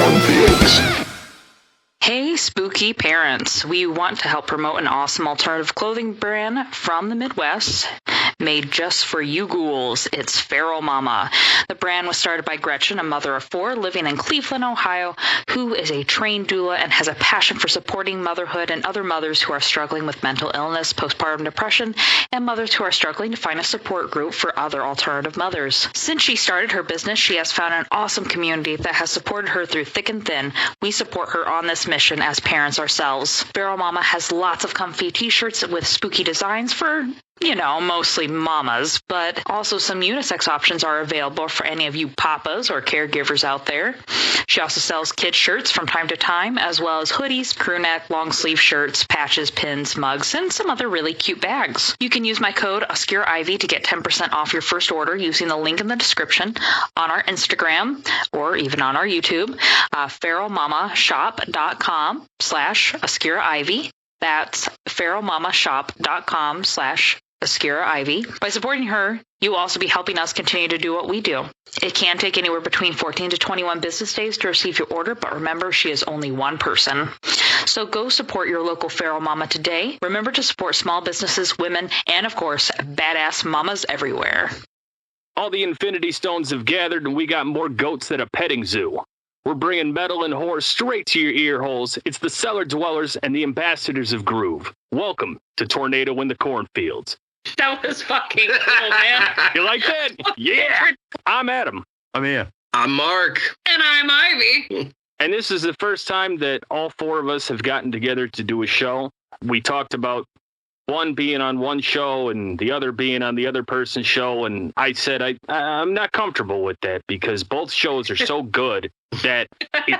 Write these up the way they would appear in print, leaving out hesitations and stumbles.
cornfields. Hey, spooky parents. We want to help promote an awesome alternative clothing brand from the Midwest made just for you ghouls. It's Feral Mama. The brand was started by Gretchen, a mother of 4 living in Cleveland, Ohio, who is a trained doula and has a passion for supporting motherhood and other mothers who are struggling with mental illness, postpartum depression, and mothers who are struggling to find a support group for other alternative mothers. Since she started her business, she has found an awesome community that has supported her through thick and thin. We support her on this mission as parents ourselves. Feral Mama has lots of comfy t-shirts with spooky designs for, mostly mamas, but also some unisex options are available for any of you papas or caregivers out there. She also sells kids shirts from time to time, as well as hoodies, crew neck, long sleeve shirts, patches, pins, mugs, and some other really cute bags. You can use my code OscureIvy to get 10% off your first order using the link in the description on our Instagram or even on our YouTube, feralmamashop.com/OscureIvy. That's feralmamashop.com/OscureIvy. By supporting her, you'll also be helping us continue to do what we do. It can take anywhere between 14 to 21 business days to receive your order, but remember, she is only one person. So go support your local Feral Mama today. Remember to support small businesses, women, and of course, badass mamas everywhere. All the Infinity Stones have gathered, and we got more goats than a petting zoo. We're bringing metal and horror straight to your ear holes. It's the Cellar Dwellers and the Ambassadors of Groove. Welcome to Tornado in the Cornfields. That was fucking cool, man. You like that? Yeah. I'm Adam. I'm here. I'm Mark. And I'm Ivy. And this is the first time that all 4 of us have gotten together to do a show. We talked about one being on one show and the other being on the other person's show. And I said I'm not comfortable with that because both shows are so good that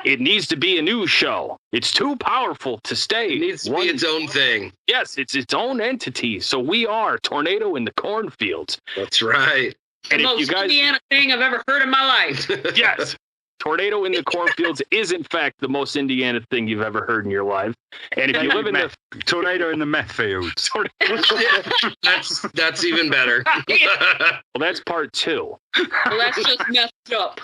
it needs to be a new show. It's too powerful to stay. It needs to be its own thing. Yes, it's its own entity. So we are Tornado in the Cornfields. That's right. The most Indiana thing I've ever heard in my life. Yes. Tornado in the Cornfields is, in fact, the most Indiana thing you've ever heard in your life. And if you live in the Tornado in the meth fields. That's even better. Well, that's part 2. Well, that's just messed up.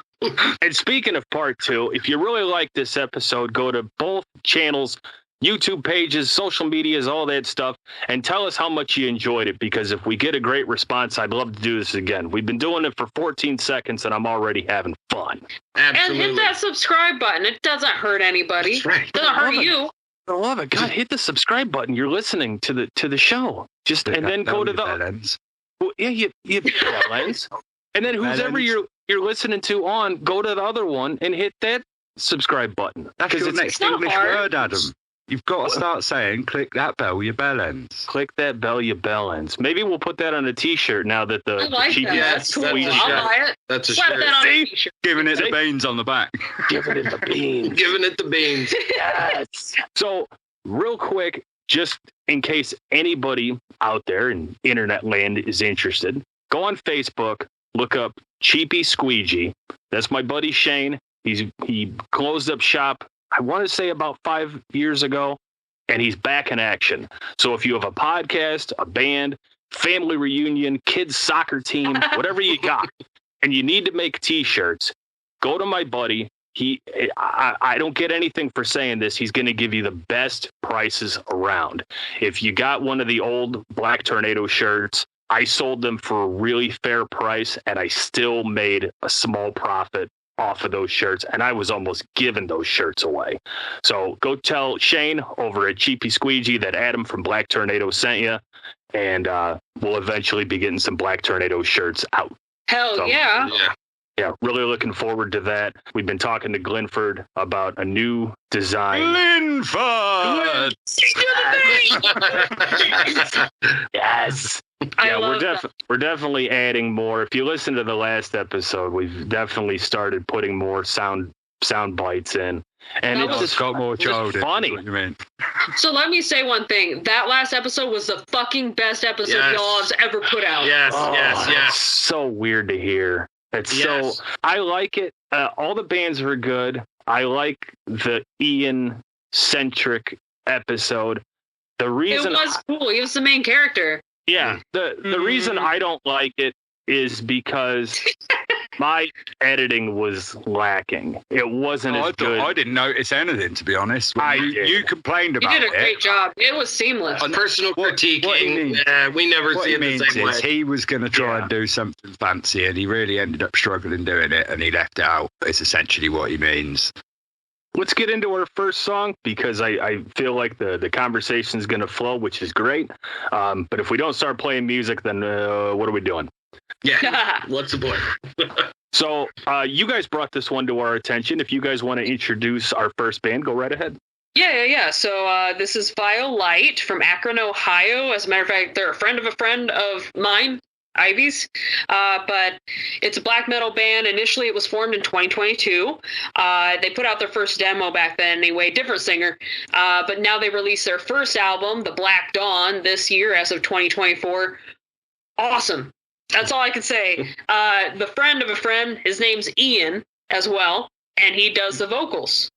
And speaking of part 2, if you really like this episode, go to both channels, YouTube pages, social medias, all that stuff, and tell us how much you enjoyed it, because if we get a great response, I'd love to do this again. We've been doing it for 14 seconds, and I'm already having fun. Absolutely. And hit that subscribe button. It doesn't hurt anybody. That's right. It doesn't hurt you. I love it. God, hit the subscribe button. You're listening to the show. And then go to the lens. Well, yeah, you that lens. And then whoever you're listening to on, go to the other one and hit that subscribe button. That's your next English word, Adam. You've got to start saying, click that bell, your bell ends. Click that bell, your bell ends. Maybe we'll put that on a t-shirt now that the I like cheap that. That's cool. That's I'll buy it. That's a Slap shirt. that on a t-shirt. Giving it the beans on the back. Giving it the beans. Giving it the beans. Yes. So, real quick, just in case anybody out there in internet land is interested, go on Facebook, look up Cheapy Squeegee. That's my buddy Shane. He closed up shop, I want to say about 5 years ago, and he's back in action. So if you have a podcast, a band, family reunion, kids soccer team, whatever you got, and you need to make t-shirts, go to my buddy. I don't get anything for saying this. He's going to give you the best prices around. If you got one of the old Black Tornado shirts, I sold them for a really fair price, and I still made a small profit off of those shirts, and I was almost giving those shirts away. So go tell Shane over at Cheapy Squeegee that Adam from Black Tornado sent you, and we'll eventually be getting some Black Tornado shirts out. Hell yeah. Yeah, really looking forward to that. We've been talking to Glenford about a new design. Glenford! Yes. Yeah, we're definitely adding more. If you listen to the last episode, we've definitely started putting more sound bites in, and it's just got more childish. Funny. What you mean? So let me say one thing. That last episode was the fucking best episode y'all have ever put out. Yes. It's so weird to hear. So I like it. All the bands were good. I like the Ian centric episode. The reason it was cool. He was the main character. Yeah. The reason I don't like it is because My editing was lacking. It wasn't as good. I didn't notice anything, to be honest. You complained You about it. did a great job. It was seamless. Personal critiquing. We never What see he it the means same way. is he was going to try and do something fancy, and he really ended up struggling doing it, and he left it out. It's essentially what he means. Let's get into our first song because I feel like the conversation is going to flow, which is great. But if we don't start playing music, then what are we doing? Yeah. What's the point? So you guys brought this one to our attention. If you guys want to introduce our first band, go right ahead. Yeah. So this is Violite from Akron, Ohio. As a matter of fact, they're a friend of mine, Ivy's. But it's a black metal band. Initially, it was formed in 2022. They put out their first demo back then anyway, different singer. But now they released their first album, The Black Dawn, this year as of 2024. Awesome. That's all I can say. The friend of a friend, his name's Ian as well, and he does the vocals.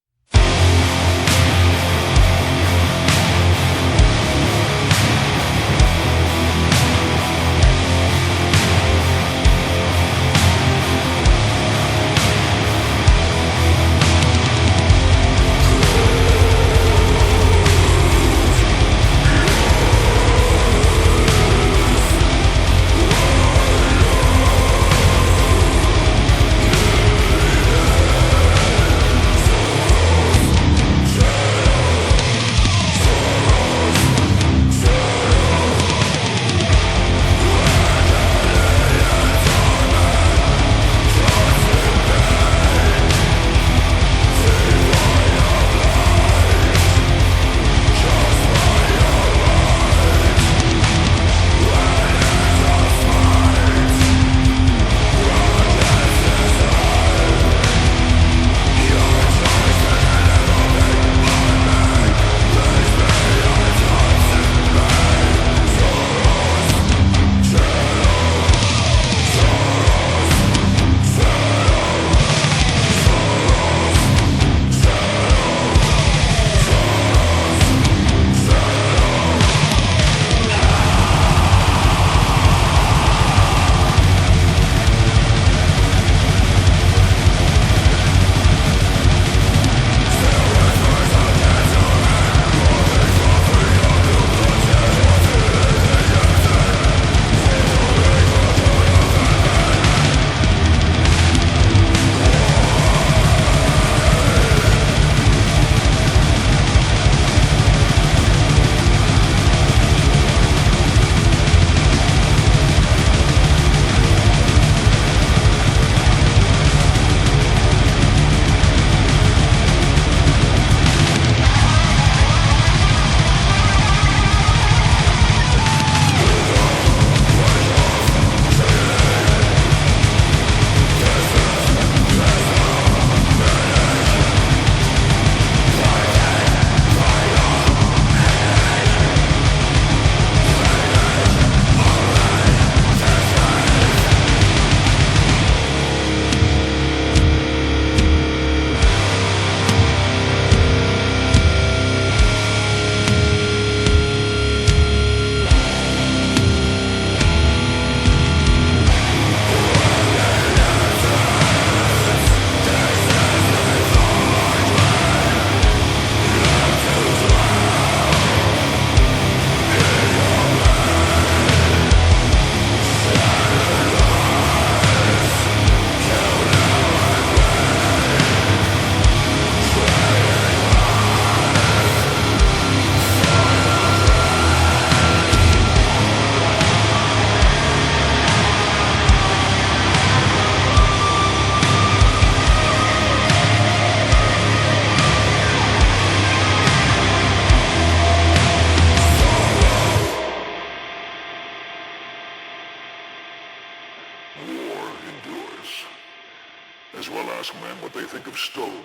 as well ask men what they think of stone.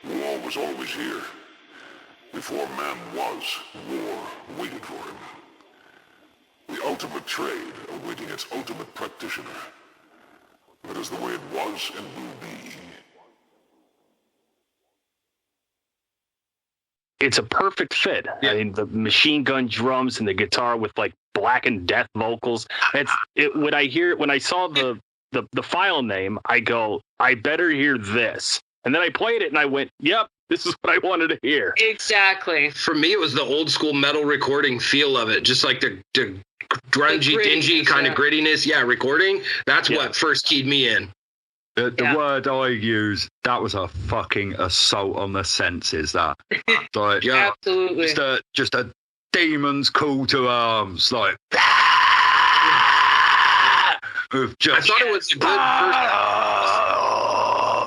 War was always here. Before man was, war waited for him. The ultimate trade awaiting its ultimate practitioner. That is the way it was and will be. It's a perfect fit. Yeah. I mean, the machine gun drums and the guitar with like Black and Death vocals. When I saw the the file name, I go, I better hear this. And then I played it and I went, yep, this is what I wanted to hear. Exactly. For me, it was the old school metal recording feel of it, just like the grungy, dingy kind of grittiness. Yeah, recording. That's what first keyed me in. The word I use, that was a fucking assault on the senses. That, like, absolutely, just a demon's call to arms, like. I thought it was a good first.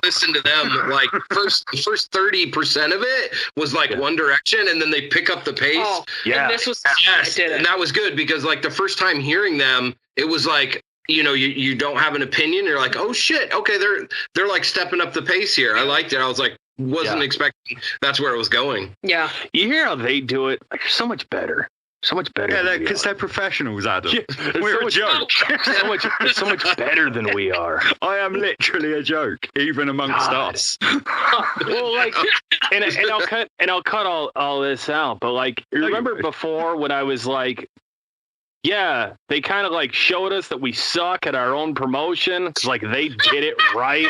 Listen to them, like first 30% of it was like One Direction, and then they pick up the pace. Oh, and this was and that was good because like the first time hearing them, it was like. You don't have an opinion. You're like, oh shit, okay, they're like stepping up the pace here. I liked it. I was like, wasn't expecting that's where it was going. Yeah. You hear how they do it? Like, so much better. So much better. Yeah, because they're professionals, Adam. Yeah, we're a joke. so much better than we are. I am literally a joke, even amongst us. Well, like, and I'll cut all this out. But like, remember before when I was like, yeah, they kind of like showed us that we suck at our own promotion because like they did it right.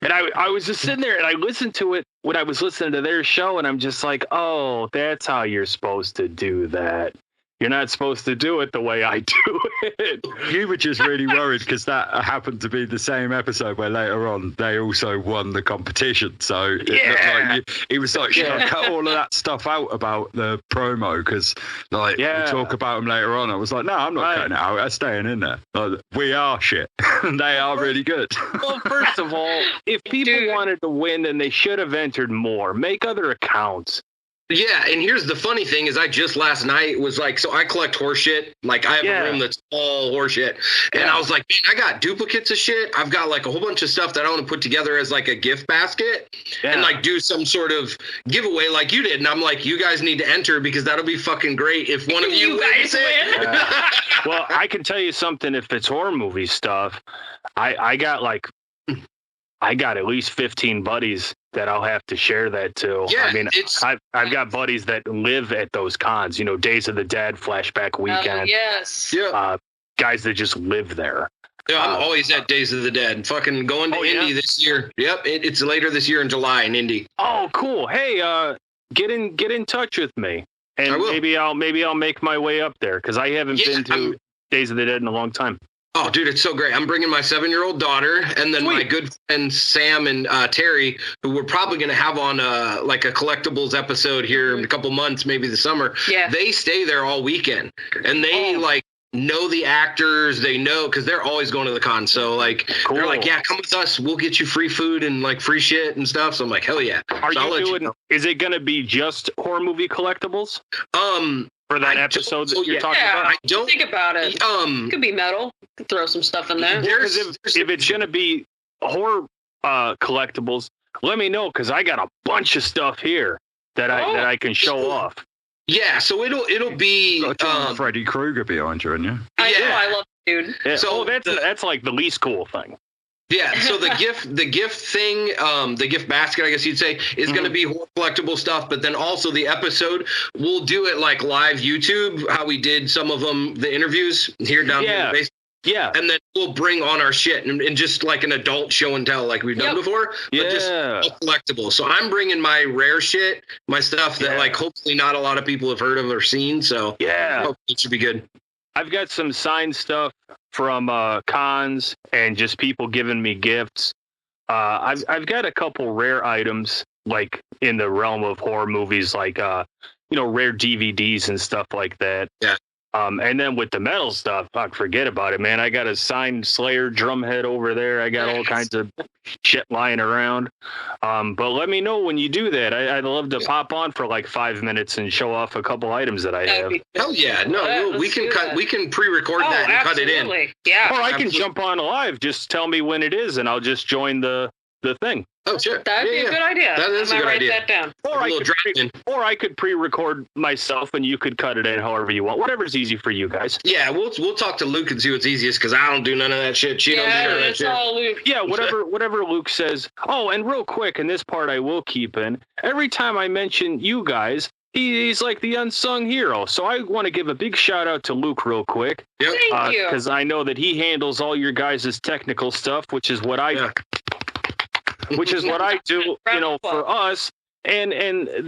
And I was just sitting there and I listened to it when I was listening to their show and I'm just like, oh, that's how you're supposed to do that. You're not supposed to do it the way I do it. You were just really worried because that happened to be the same episode where later on they also won the competition. So it looked like he was like, should I cut all of that stuff out about the promo? Because like we'll talk about them later on. I was like, no, I'm not cutting it out. I'm staying in there. Like, we are shit. They are really good. Well, first of all, if people wanted to win, then they should have entered more. Make other accounts. Yeah, and here's the funny thing is I just last night was like, so I collect horse shit. Like I have a room that's all horse shit. And I was like, man, I got duplicates of shit. I've got like a whole bunch of stuff that I want to put together as like a gift basket and like do some sort of giveaway like you did. And I'm like, you guys need to enter because that'll be fucking great if one of you guys win. Well, I can tell you something if it's horror movie stuff. I got at least 15 buddies that I'll have to share that to. Yeah, I mean, I've got buddies that live at those cons, Days of the Dead, Flashback Weekend. Yes. Yeah. Guys that just live there. Yeah, I'm always at Days of the Dead. Fucking going to Indy this year. Yep, it's later this year in July in Indy. Oh, cool. Hey, get in touch with me, and maybe I'll make my way up there because I haven't been to Days of the Dead in a long time. Oh, dude, it's so great. I'm bringing my 7-year-old daughter and then my good friends Sam and Terry, who we're probably going to have on like a collectibles episode here in a couple months, maybe the summer. Yeah. They stay there all weekend and they like know the actors. They know because they're always going to the con. So like they're like, yeah, come with us. We'll get you free food and like free shit and stuff. So I'm like, hell yeah. Is it going to be just horror movie collectibles? For that episode that you're talking about? I don't think about it. It could be metal. Could throw some stuff in there. Because if it's going to be horror collectibles, let me know because I got a bunch of stuff here that I can show off. Yeah, so it'll be Freddy Krueger behind you, isn't you? I know, I love it, dude. Yeah. So that's like the least cool thing. Yeah, so the gift thing, the gift basket, I guess you'd say, is going to be horror collectible stuff. But then also the episode, we'll do it like live YouTube, how we did some of them, the interviews here down here in the basement. Yeah. And then we'll bring on our shit and just like an adult show and tell like we've done before, but just collectible. So I'm bringing my rare shit, my stuff that like hopefully not a lot of people have heard of or seen. So hopefully it should be good. I've got some signed stuff from cons and just people giving me gifts. I've got a couple rare items like in the realm of horror movies, like rare DVDs and stuff like that. Yeah. And then with the metal stuff, forget about it, man. I got a signed Slayer drum head over there. I got all kinds of shit lying around. But let me know when you do that. I'd love to pop on for like 5 minutes and show off a couple items that I have. Hell yeah. No, we can cut. We can pre-record that and cut it in. Yeah. Or I can jump on live. Just tell me when it is and I'll just join the thing. Oh, sure. That'd be a good idea. That is a good idea. Write that down. Or I could pre-record myself and you could cut it in however you want. Whatever's easy for you guys. Yeah, we'll talk to Luke and see what's easiest because I don't do none of that shit. She don't do none of that shit. All Luke. Yeah, whatever Luke says. Oh, and real quick, and this part I will keep in. Every time I mention you guys, he's like the unsung hero. So I want to give a big shout out to Luke real quick. Yep. Thank you. Because I know that he handles all your guys' technical stuff, which is what I do, for us. And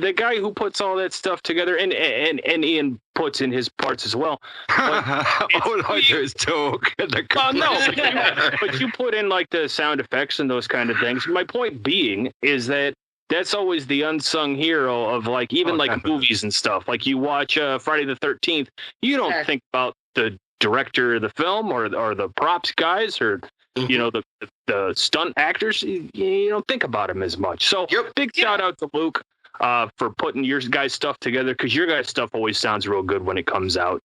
the guy who puts all that stuff together, and Ian puts in his parts as well. All I do is talk. But you put in like the sound effects and those kind of things. My point being is that's always the unsung hero of like even movies and stuff. Like you watch Friday the 13th, you don't think about the director of the film or the props guys or the stunt actors. You don't think about them as much. So big shout out to Luke for putting your guys' stuff together, because your guys' stuff always sounds real good when it comes out.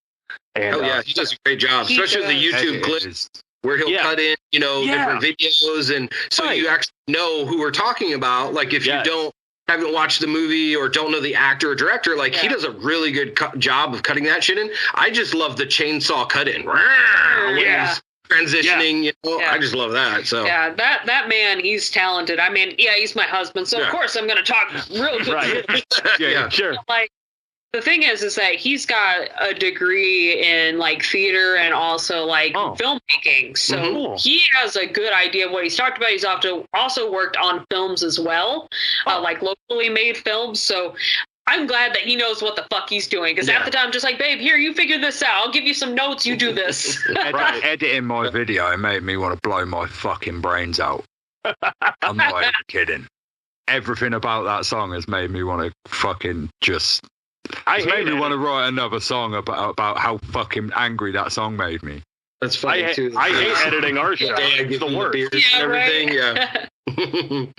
And he does a great job, especially with the YouTube clips where he'll cut in different videos, and so you actually know who we're talking about. Like if you haven't watched the movie or don't know the actor or director, like he does a really good job of cutting that shit in. I just love the chainsaw cut in. Transitioning, I just love that. So that man, he's talented. I mean, he's my husband, so of course I'm going to talk real good. Right. Sure. Like the thing is that he's got a degree in like theater and also like filmmaking, so he has a good idea of what he's talked about. He's also worked on films as well, like locally made films. So I'm glad that he knows what the fuck he's doing, because at the time, just like, babe, here, you figure this out. I'll give you some notes. You do this. Editing my video, it made me want to blow my fucking brains out. I'm not even kidding. Everything about that song has made me want to fucking just... It's made me want to write another song about how fucking angry that song made me. That's funny, too. I hate editing our show. It's the worst.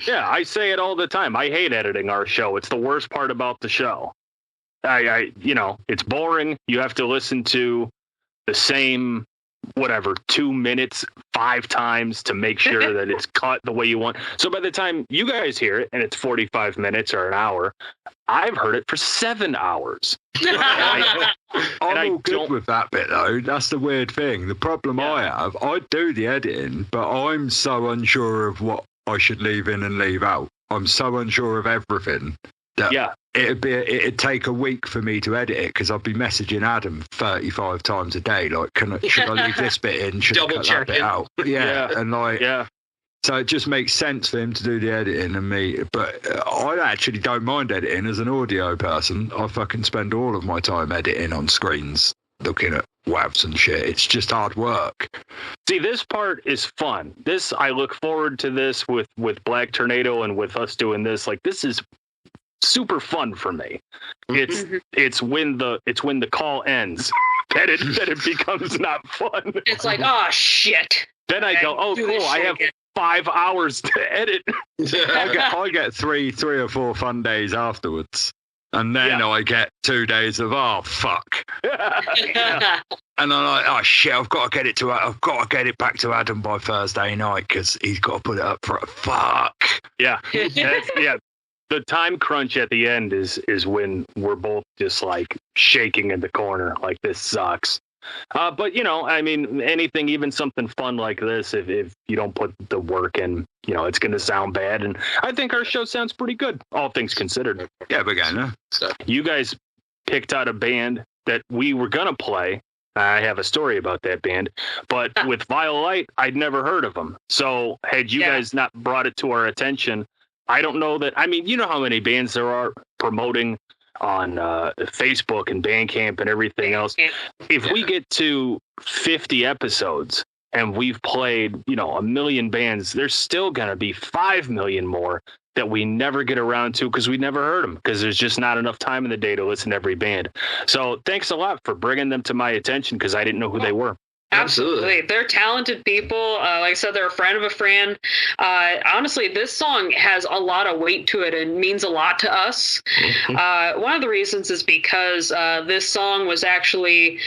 I say it all the time. I hate editing our show. It's the worst part about the show. It's boring. You have to listen to the same 2 minutes 5 times to make sure that it's cut the way you want. So by the time you guys hear it and it's 45 minutes or an hour, I've heard it for 7 hours. I'm all good with that bit, though. That's the weird thing. The problem I have, I do the editing, but I'm so unsure of what I should leave in and leave out. I'm so unsure of everything that it'd take a week for me to edit it, because I'd be messaging Adam 35 times a day. Like, should I leave this bit in? Should I cut that bit out? So it just makes sense for him to do the editing and me. But I actually don't mind editing as an audio person. I fucking spend all of my time editing on screens, looking at WAVs and shit. It's just hard work. See, this part is fun. I look forward to this with Black Tornado and with us doing this. Like, this is super fun for me. It's when the call ends that it becomes not fun. It's like, oh shit. Then I go, oh cool, I have 5 hours to edit. I get three or 4 fun days afterwards, and then I get 2 days of fuck. And I'm like, oh shit, I've got to get it back to Adam by Thursday night, because he's got to put it up for a fuck. The time crunch at the end is when we're both just like shaking in the corner, like this sucks. But anything, even something fun like this, if you don't put the work in, it's going to sound bad. And I think our show sounds pretty good, all things considered. Yeah, we're going to. You guys picked out a band that we were going to play. I have a story about that band, but with Vile Light, I'd never heard of them. So had you guys not brought it to our attention, I don't know that. I mean, you know how many bands there are promoting on Facebook and Bandcamp and everything else. If we get to 50 episodes and we've played, 1 million bands, there's still going to be 5 million more that we never get around to because we never heard them, because there's just not enough time in the day to listen to every band. So thanks a lot for bringing them to my attention, because I didn't know who they were. Absolutely. They're talented people. Like I said, they're a friend of a friend. Honestly, this song has a lot of weight to it and means a lot to us. One of the reasons is because this song was actually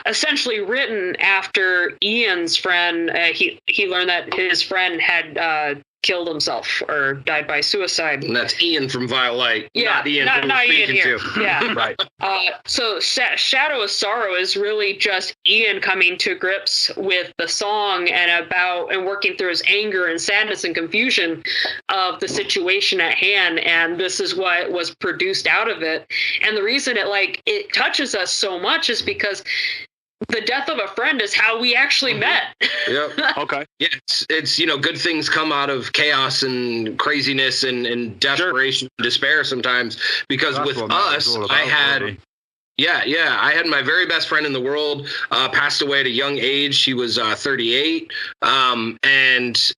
essentially written after Ian's friend. He learned that his friend had killed himself or died by suicide. And that's Ian from Violite. Yeah, not Ian from not Ian here. to. Yeah, right. So Shadow of Sorrow is really just Ian coming to grips with the song and working through his anger and sadness and confusion of the situation at hand. And this is what was produced out of it. And the reason it touches us so much is because the death of a friend is how we actually met. Yep. Okay. Yeah, it's good things come out of chaos and craziness and desperation and despair sometimes, because That's with what Matt was us, all about, I had really. Yeah. I had my very best friend in the world, passed away at a young age. She was 38, and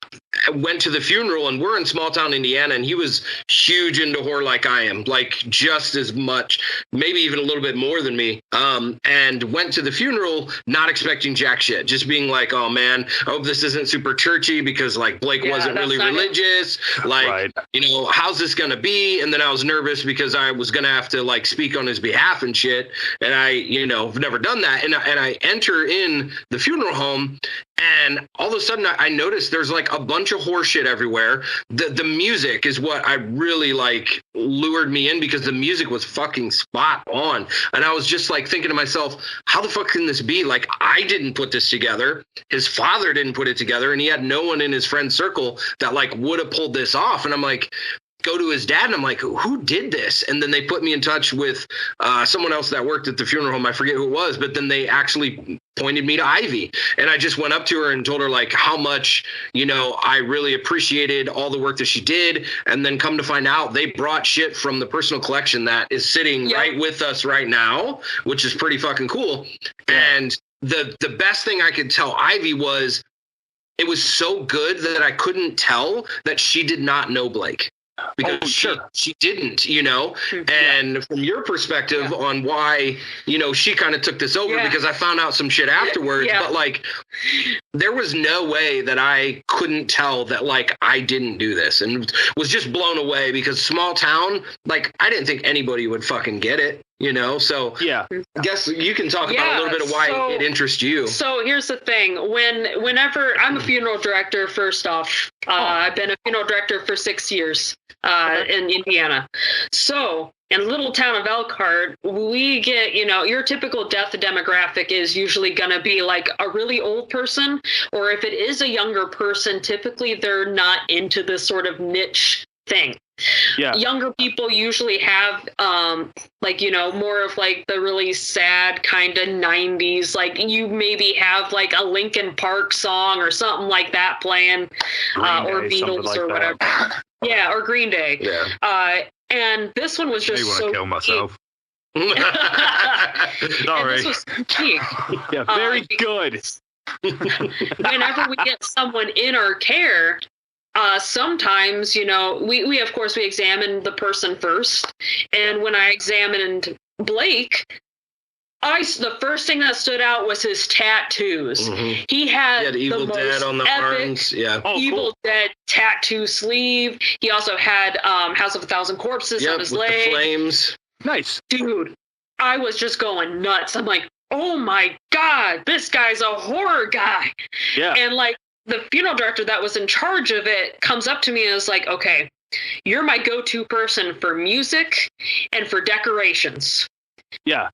I went to the funeral, and we're in small town Indiana, and he was huge into horror like I am, like just as much, maybe even a little bit more than me, and went to the funeral not expecting jack shit, just being like, oh man, I hope this isn't super churchy, because like Blake wasn't really religious. Like, how's this going to be? And then I was nervous because I was going to have to like speak on his behalf and shit. And I, have never done that. And I enter in the funeral home, and all of a sudden I noticed there's like a bunch of horse shit everywhere. The music is what I really like lured me in, because the music was fucking spot on. And I was just like thinking to myself, how the fuck can this be? Like, I didn't put this together. His father didn't put it together. And he had no one in his friend circle that like would have pulled this off. And I'm like, go to his dad, and I'm like, who did this? And then they put me in touch with someone else that worked at the funeral home. I forget who it was, but then they actually pointed me to Ivy. And I just went up to her and told her like how much, I really appreciated all the work that she did. And then come to find out, they brought shit from the personal collection that is sitting right with us right now, which is pretty fucking cool. And the best thing I could tell Ivy was, it was so good that I couldn't tell that she did not know Blake. Because she didn't, and from your perspective on why, she kind of took this over, because I found out some shit afterwards, but like, there was no way that I couldn't tell that like I didn't do this, and was just blown away, because small town, like I didn't think anybody would fucking get it. So I guess you can talk about a little bit of why it interests you. So here's the thing. Whenever I'm a funeral director, first off, I've been a funeral director for 6 years in Indiana. So in the little town of Elkhart, we get, your typical death demographic is usually going to be like a really old person, or if it is a younger person, typically they're not into this sort of niche thing. Yeah. Younger people usually have more of like the really sad kind of 90s, like you maybe have like a Linkin Park song or something like that playing, or Beatles or whatever. Yeah, or Green Day. Yeah. And this one was just so kill myself. Sorry. This was cheap. Yeah, very good. Whenever we get someone in our care, sometimes, we of course we examine the person first. And when I examined Blake, the first thing that stood out was his tattoos. Mm-hmm. He had Evil the Dead most on the arms. Yeah. Evil Dead tattoo sleeve. He also had House of a Thousand Corpses on his leg. The flames. Nice. Dude, I was just going nuts. I'm like, oh my God, this guy's a horror guy. Yeah. And like, the funeral director that was in charge of it comes up to me and is like, okay, you're my go-to person for music and for decorations. Yeah.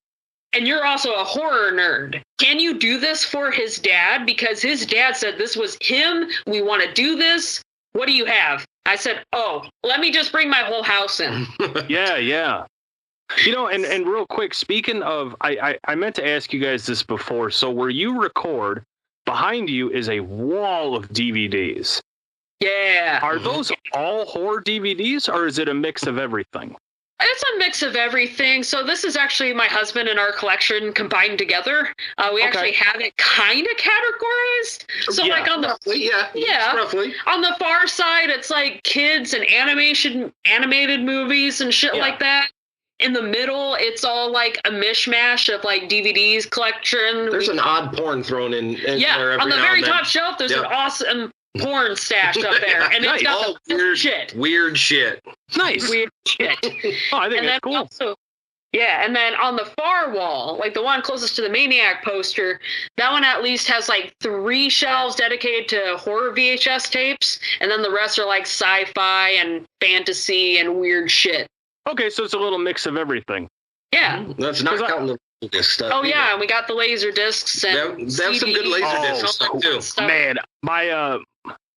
And you're also a horror nerd. Can you do this for his dad? Because his dad said this was him. We want to do this. What do you have? I said, let me just bring my whole house in. Yeah. And real quick, speaking of, I meant to ask you guys this before. So where you record, behind you is a wall of DVDs. Yeah. Are those all horror DVDs, or is it a mix of everything? It's a mix of everything. So this is actually my husband and our collection combined together. We actually have it kind of categorized. So like on the roughly. On the far side, it's like kids and animated movies and shit like that. In the middle, it's all like a mishmash of like DVDs collection. There's an odd porn thrown in there every on the now very and then. top shelf, there's an awesome porn stash up there, and it's got weird shit. Nice. Weird shit. I think and it's cool. Also, Yeah, and then on the far wall, like the one closest to the Maniac poster, that one at least has like 3 shelves dedicated to horror VHS tapes, and then the rest are like sci-fi and fantasy and weird shit. Okay, so it's a little mix of everything. Yeah. That's not counting the disc stuff. Oh, yeah, and we got the laser discs. And they have some good laser discs cool. too. Man, my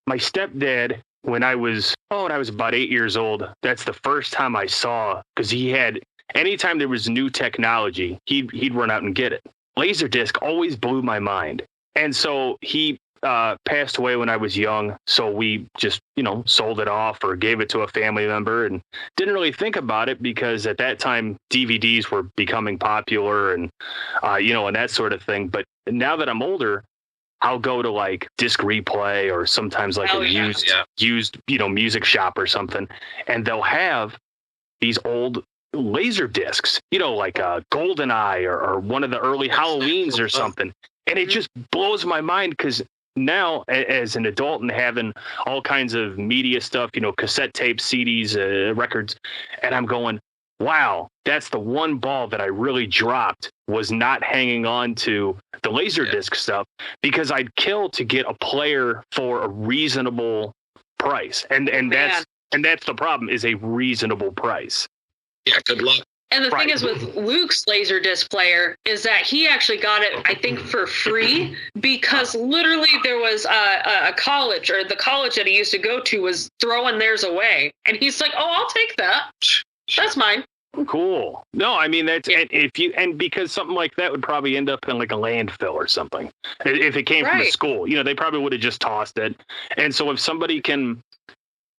stepdad, when I was about 8 years old, that's the first time I saw, because he had, anytime there was new technology, he'd run out and get it. Laserdisc always blew my mind. And so he passed away when I was young, so we just, sold it off or gave it to a family member and didn't really think about it, because at that time DVDs were becoming popular and, and that sort of thing. But now that I'm older, I'll go to like Disc Replay or sometimes like used, music shop or something, and they'll have these old laser discs, like GoldenEye or one of the early Halloweens or something. And it just blows my mind, because now as an adult and having all kinds of media stuff, cassette tapes, CDs, records, and I'm going, wow, that's the one ball that I really dropped, was not hanging on to the Laserdisc stuff, because I'd kill to get a player for a reasonable price. And that's the problem, is a reasonable price. Yeah, good luck. And the thing is with Luke's Laserdisc player is that he actually got it, I think, for free, because literally there was a college, or the college that he used to go to was throwing theirs away. And he's like, oh, I'll take that. That's mine. Cool. No, I mean, that's, and because something like that would probably end up in like a landfill or something. If it came from the school, they probably would have just tossed it. And so if somebody can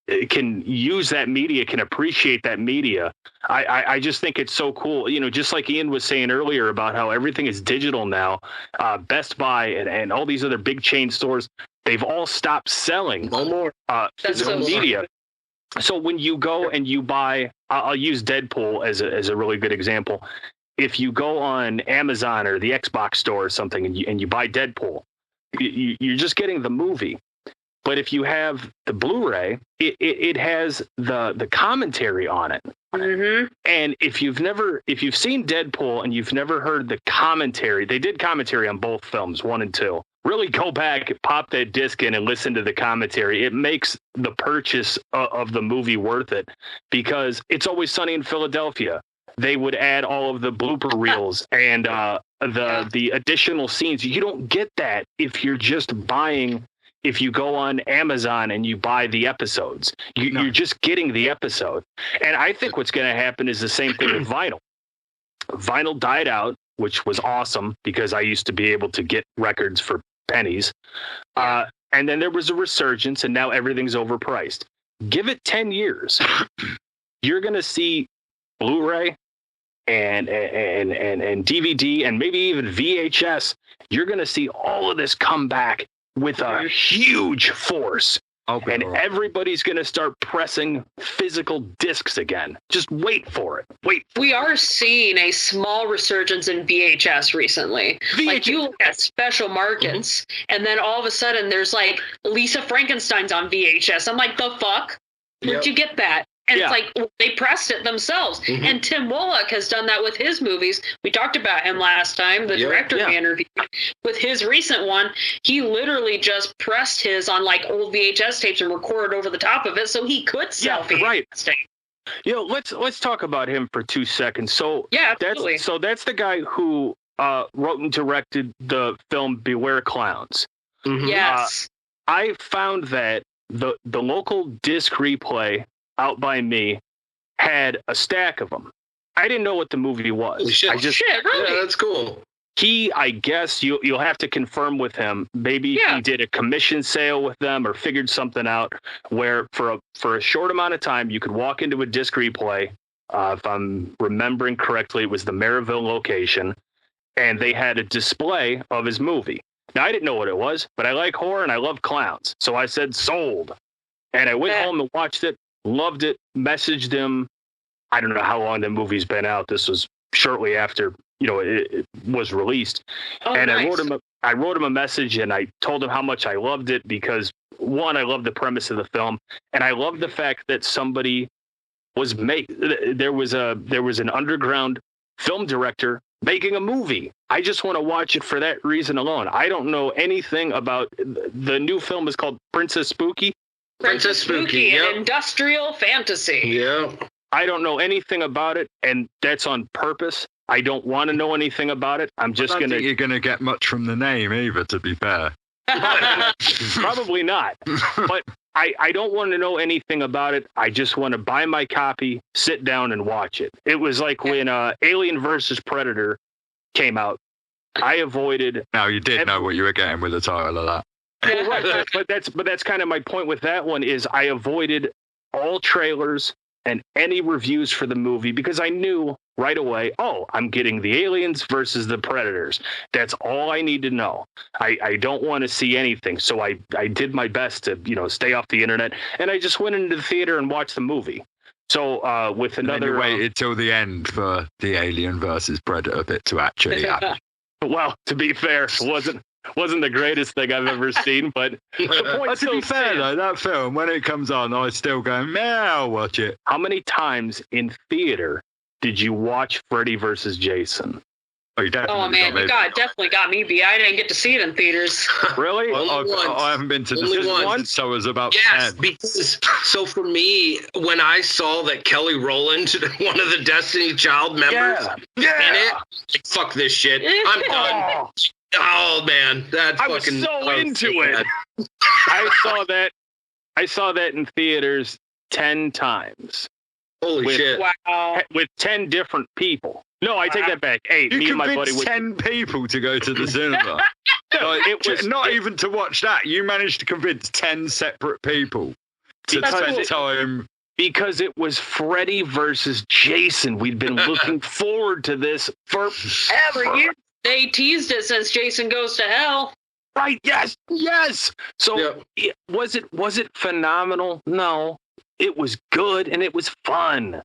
use that media, can appreciate that media, I just think it's so cool. Just like Ian was saying earlier about how everything is digital now, Best Buy and all these other big chain stores, they've all stopped selling physical media. So when you go and you buy, I'll use Deadpool as a really good example. If you go on Amazon or the Xbox store or something and you buy Deadpool, you're just getting the movie. But if you have the Blu-ray, it has the commentary on it. Mm-hmm. And if you've seen Deadpool and you've never heard the commentary, they did commentary on both films, 1 and 2. Really go back, pop that disc in and listen to the commentary. It makes the purchase of the movie worth it, because It's Always Sunny in Philadelphia, they would add all of the blooper reels and the additional scenes. You don't get that if you're just buying. If you go on Amazon and you buy the episodes, you're just getting the episode. And I think what's going to happen is the same thing with vinyl. Vinyl died out, which was awesome, because I used to be able to get records for pennies. And then there was a resurgence, and now everything's overpriced. Give it 10 years. You're going to see Blu-ray and DVD and maybe even VHS. You're going to see all of this come back with a huge force. And everybody's going to start pressing physical discs again. Just wait for it. We are seeing a small resurgence in VHS recently. Like, you look at special markets, and then all of a sudden there's like Lisa Frankenstein's on VHS. I'm like, the fuck? Where'd you get that? And it's like, they pressed it themselves. Mm-hmm. And Tim Woloch has done that with his movies. We talked about him last time, the director we interviewed. With his recent one, he literally just pressed his on like old VHS tapes and recorded over the top of it so he could sell VHS tapes. Let's talk about him for 2 seconds. So absolutely. That's the guy who wrote and directed the film Beware Clowns. Mm-hmm. Yes. I found that the local Disc Replay out by me had a stack of them. I didn't know what the movie was. Holy shit. Really? Yeah, that's cool. I guess you'll have to confirm with him. Maybe he did a commission sale with them or figured something out where for a short amount of time you could walk into a Disc Replay. If I'm remembering correctly, it was the Maryville location, and they had a display of his movie. Now, I didn't know what it was, but I like horror and I love clowns. So I said, sold. And I went home and watched it. Loved it, messaged him. I don't know how long the movie's been out. This was shortly after, it was released. And nice. I wrote him a message, and I told him how much I loved it, because one, I love the premise of the film, and I love the fact that somebody was there was an underground film director making a movie. I just want to watch it for that reason alone. I don't know anything about the new film is called Princess Spooky. Princess Spooky, an industrial fantasy. Yeah. I don't know anything about it, and that's on purpose. I don't want to know anything about it. I'm just going to... You're going to get much from the name either, to be fair. Probably not. But I don't want to know anything about it. I just want to buy my copy, sit down, and watch it. It was like when Alien versus Predator came out. I avoided... Now, you did know what you were getting with the title of that. Well, right, but that's kind of my point with that one is I avoided all trailers and any reviews for the movie because I knew right away, I'm getting the aliens versus the predators. That's all I need to know. I don't want to see anything. So I did my best to, stay off the internet, and I just went into the theater and watched the movie. So with another... And you waited till the end for the alien versus predator bit to actually happen. Well, to be fair, it wasn't the greatest thing I've ever seen, but to be fair though, that film, when it comes on, I still go, I'll watch it. How many times in theater did you watch Freddy versus Jason? Oh man, you definitely got me beat. I didn't get to see it in theaters. Really? I haven't been to the cinema once, so I was about 10. Because so for me, when I saw that Kelly Rowland, one of the Destiny Child members, in it, fuck this shit, I'm done. Oh man, I was so into it. I saw that in theaters 10 times. Holy shit! Wow. With 10 different people. No, I take that back. 8. Me and my buddy. 10 people to go to the cinema. It was not even to watch that. You managed to convince 10 separate people to spend time. Because it was Freddy versus Jason. We'd been looking forward to this for every year. They teased it since Jason Goes to Hell. Right? Yes. So was it phenomenal? No. It was good and it was fun.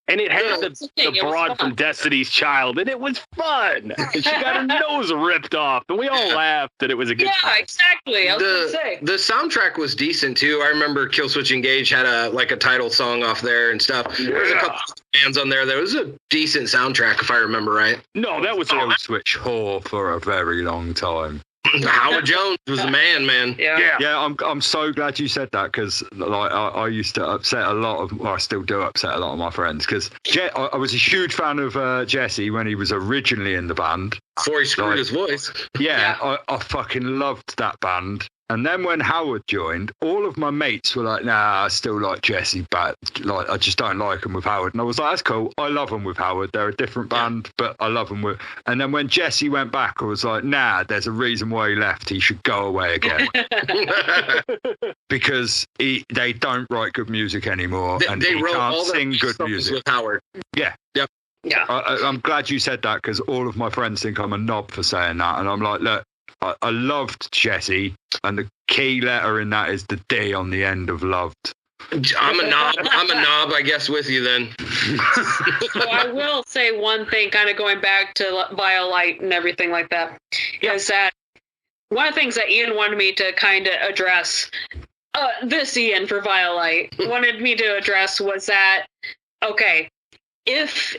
And it had the broad from Destiny's Child, and it was fun. And she got her nose ripped off, and we all laughed that it was a good time. Yeah, exactly. I was going to say. The soundtrack was decent, too. I remember Killswitch Engage had a title song off there and stuff. Yeah. There was a couple of bands on there. There was a decent soundtrack, if I remember right. No, that was Killswitch whore for a very long time. Howard Jones was the man. Yeah. I'm so glad you said that because I used to upset I still do upset a lot of my friends because I was a huge fan of Jesse when he was originally in the band. Before he screwed his voice. Yeah. I fucking loved that band. And then when Howard joined, all of my mates were like, nah, I still like Jesse, but I just don't like him with Howard. And I was like, that's cool. I love him with Howard. They're a different band, but I love him with... And then when Jesse went back, I was like, nah, there's a reason why he left. He should go away again. Because they don't write good music anymore. And he can't sing good music. With Howard. Yeah. Yep. Yeah. I'm glad you said that because all of my friends think I'm a knob for saying that. And I'm like, look, I loved Jesse, and the key letter in that is the D on the end of loved. I'm a knob, I guess, with you then. So I will say one thing, kind of going back to Violite and everything like that, is that one of the things that Ian wanted me to kind of address, this Ian for Violite wanted me to address was that, okay, if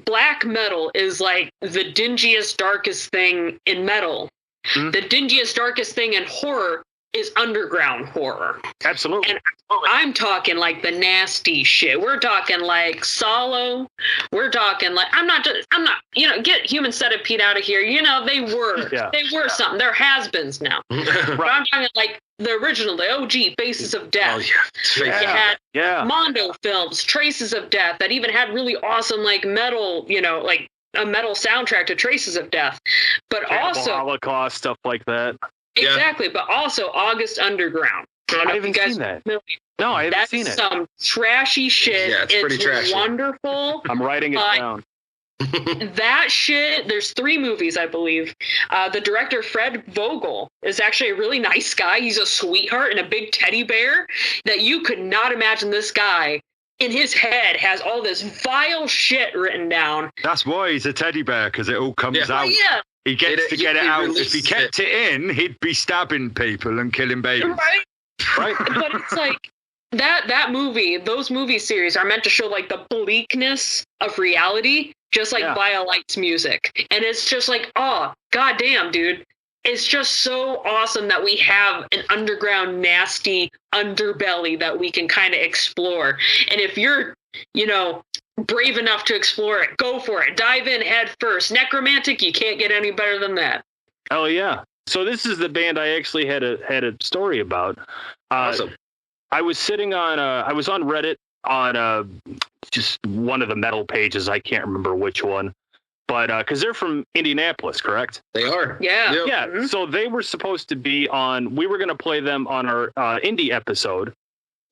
black metal is like the dingiest, darkest thing in metal, the dingiest, darkest thing in horror is underground horror. Absolutely. And I'm talking like the nasty shit. We're talking like Solo. We're talking like, I'm not, get Human Centipede out of here. They were something. They're has-beens now. But I'm talking like the original, the OG, Faces of Death. Oh, yeah. You had Mondo films, Traces of Death, that even had really awesome like metal, like a metal soundtrack to Traces of Death. But also Holocaust, stuff like that. Exactly, but also August Underground. I haven't seen that. No, I haven't seen it. That's some trashy shit. Yeah, it's pretty trashy. Wonderful. I'm writing it down. That shit, there's 3 movies, I believe. The director, Fred Vogel, is actually a really nice guy. He's a sweetheart and a big teddy bear that you could not imagine this guy in his head has all this vile shit written down. That's why he's a teddy bear, because it all comes out. Well, yeah. He gets to get it out. If he kept it in, he'd be stabbing people and killing babies. Right. But it's like that movie, those movie series are meant to show like the bleakness of reality. just like Violight's music. And it's just like, oh, goddamn, dude. It's just so awesome that we have an underground, nasty underbelly that we can kind of explore. And if you're, brave enough to explore it, go for it. Dive in head first. Necromantic, you can't get any better than that. Oh, yeah. So this is the band I actually had a story about. Awesome. I was sitting on I was on Reddit on just one of the metal pages. I can't remember which one. But because they're from Indianapolis, correct? They are. Yeah. Yep. Yeah. Mm-hmm. So they were supposed to be on. We were going to play them on our indie episode.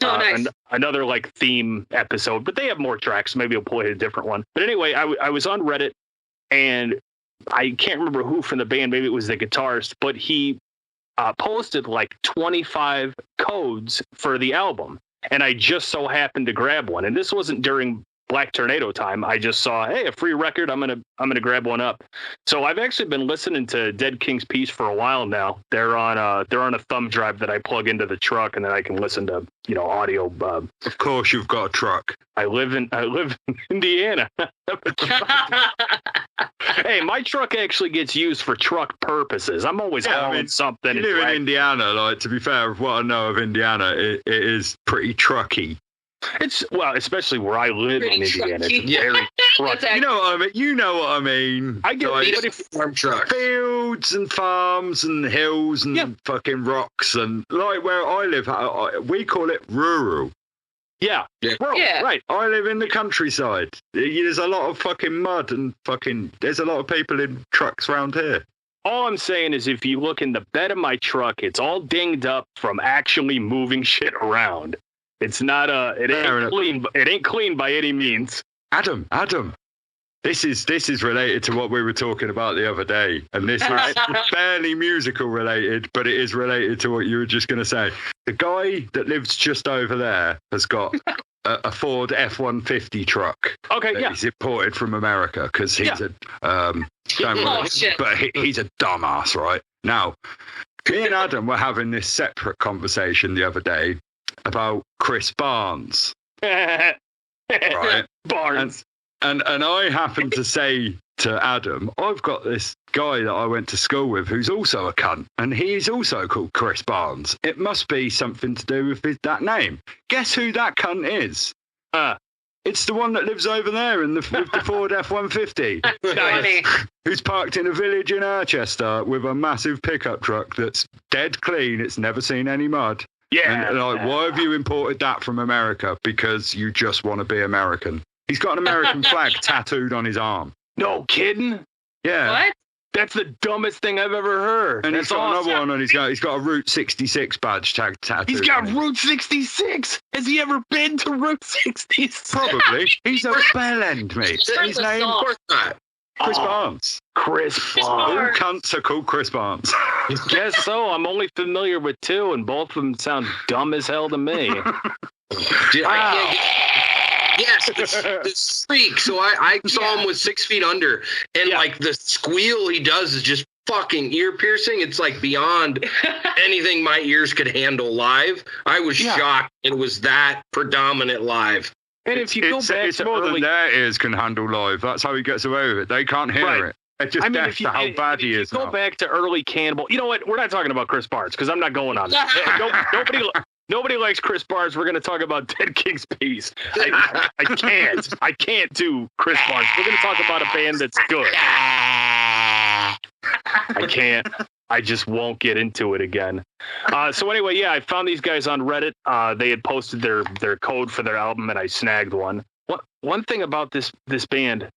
Oh, nice. Another like theme episode, but they have more tracks. So maybe we'll play a different one. But anyway, I was on Reddit, and I can't remember who from the band. Maybe it was the guitarist, but he posted like 25 codes for the album, and I just so happened to grab one. And this wasn't during Black Tornado time. I just saw, hey, a free record. I'm gonna grab one up. So I've actually been listening to Dead King's Peace for a while now. They're on a thumb drive that I plug into the truck, and then I can listen to audio. Of course, you've got a truck. I live in Indiana. Hey, my truck actually gets used for truck purposes. I'm always hauling something. You live in Indiana. Like, to be fair, of what I know of Indiana, it is pretty trucky. It's especially where I live in Indiana. It's very trucky. You know what I mean. I get like, farm truck. Fields and farms and hills and fucking rocks and like where I live, we call it rural. Yeah. Rural, yeah. Right. I live in the countryside. There's a lot of fucking mud and there's a lot of people in trucks around here. All I'm saying is if you look in the bed of my truck, it's all dinged up from actually moving shit around. It's not it ain't clean. It ain't clean by any means. Adam, this is related to what we were talking about the other day, and this is barely musical related, but it is related to what you were just going to say. The guy that lives just over there has got a Ford F-150 truck. Okay, yeah. He's imported from America because he's he's a dumbass, right? Now, me and Adam were having this separate conversation the other day about Chris Barnes, right? Barnes. And I happened to say to Adam, I've got this guy that I went to school with who's also a cunt, and he's also called Chris Barnes. It must be something to do with that name. Guess who that cunt is? It's the one that lives over there with the Ford F-150. Who's parked in a village in Archester with a massive pickup truck that's dead clean. It's never seen any mud. Yeah. And like, why have you imported that from America? Because you just want to be American. He's got an American flag tattooed on his arm. No kidding? Yeah. What? That's the dumbest thing I've ever heard. And he's got another one, and he's got a Route 66 badge tattooed. He's got Route 66. Has he ever been to Route 66? Probably. He's a bellend, mate. His name? Of course not. Chris Barnes. Chris Barnes. All cunts are called Chris Barnes. Guess so. I'm only familiar with two, and both of them sound dumb as hell to me. Yes, the freak. So I saw him with 6 feet under, and like the squeal he does is just fucking ear piercing. It's like beyond anything my ears could handle live. I was shocked it was that predominant live. And if you go back it's to more early... than their ears can handle live. That's how he gets away with it. They can't hear it. It's just deaf to how bad he is. Go back to early Cannibal. You know what? We're not talking about Chris Barnes because I'm not going on that. Nobody likes Chris Barnes. We're going to talk about Dead King's Peace. I can't do Chris Barnes. We're going to talk about a band that's good. I can't. I just won't get into it again. So anyway, I found these guys on Reddit. They had posted their code for their album, and I snagged one. One thing about this band,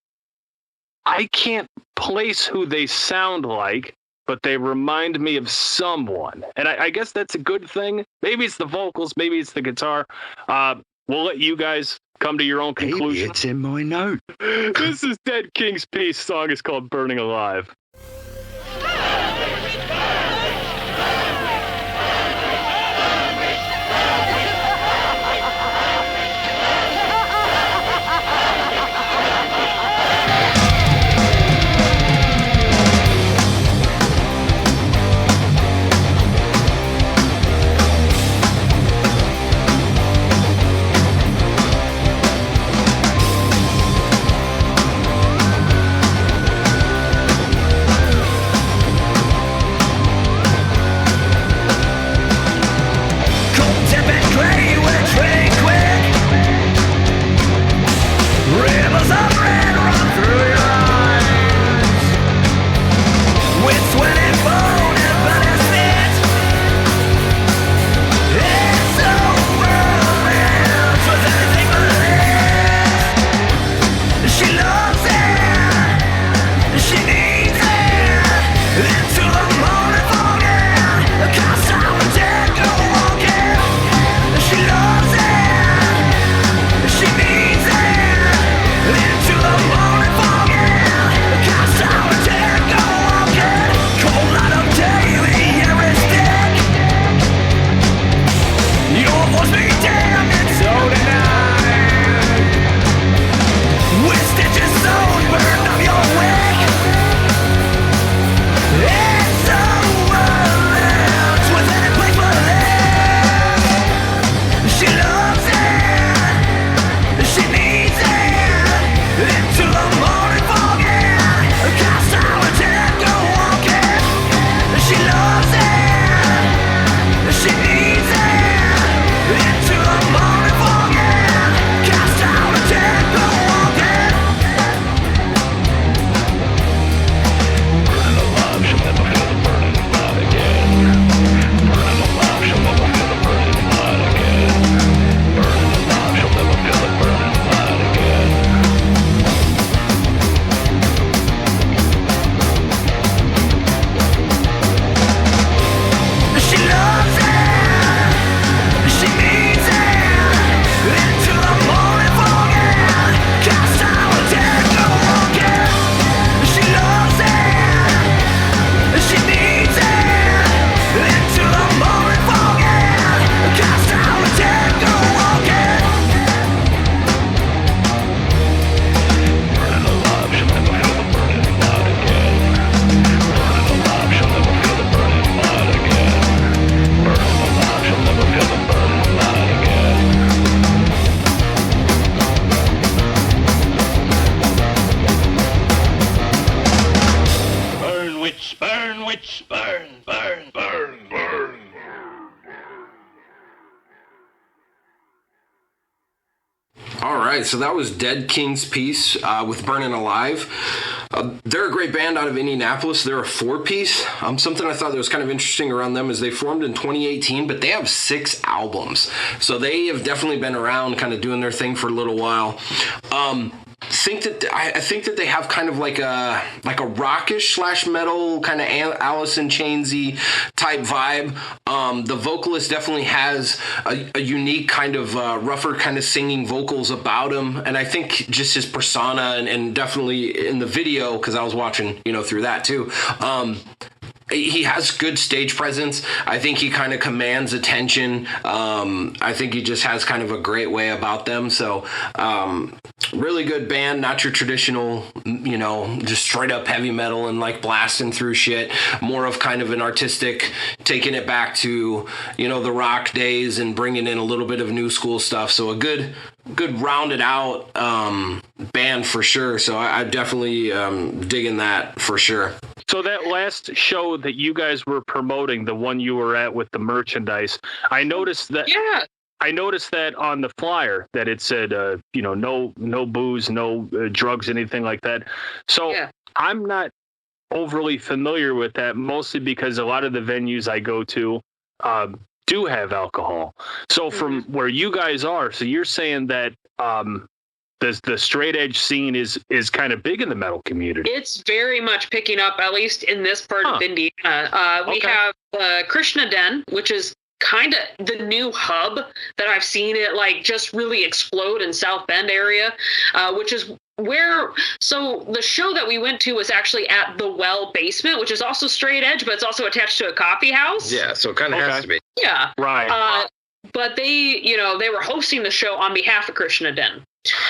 I can't place who they sound like, but they remind me of someone. And I guess that's a good thing. Maybe it's the vocals, maybe it's the guitar. We'll let you guys come to your own conclusion. Maybe it's in my note. This is Dead King's Peace. Song is called Burning Alive. witch, burn, witch, burn, burn, burn, burn. All right, so that was Dead King's piece with Burning Alive. They're a great band out of Indianapolis. They're a 4-piece. Something I thought that was kind of interesting around them is they formed in 2018, but they have 6 albums. So they have definitely been around kind of doing their thing for a little while. I think that they have kind of like a rockish / metal kind of Alice in Chainsy type vibe. The vocalist definitely has a unique kind of rougher kind of singing vocals about him, and I think just his persona and definitely in the video, because I was watching through that too. He has good stage presence. I think he kind of commands attention. I think he just has kind of a great way about them. So really good band, not your traditional, just straight up heavy metal and like blasting through shit. More of kind of an artistic, taking it back to, the rock days and bringing in a little bit of new school stuff. So a good rounded out band for sure. So I definitely digging that for sure. So that last show that you guys were promoting, the one you were at with the merchandise, I noticed that. Yeah. I noticed that on the flyer that it said, no booze, no drugs, anything like that. So I'm not overly familiar with that, mostly because a lot of the venues I go to do have alcohol. So from where you guys are, so you're saying that the straight edge scene is kind of big in the metal community. It's very much picking up, at least in this part of Indiana. We have Krishna Den, which is kind of the new hub that I've seen it like just really explode in South Bend area, which is where, so the show that we went to was actually at the Well basement, which is also straight edge, but it's also attached to a coffee house. Yeah, so it kind of has to be. Yeah. Right. But they, they were hosting the show on behalf of Krishna Den.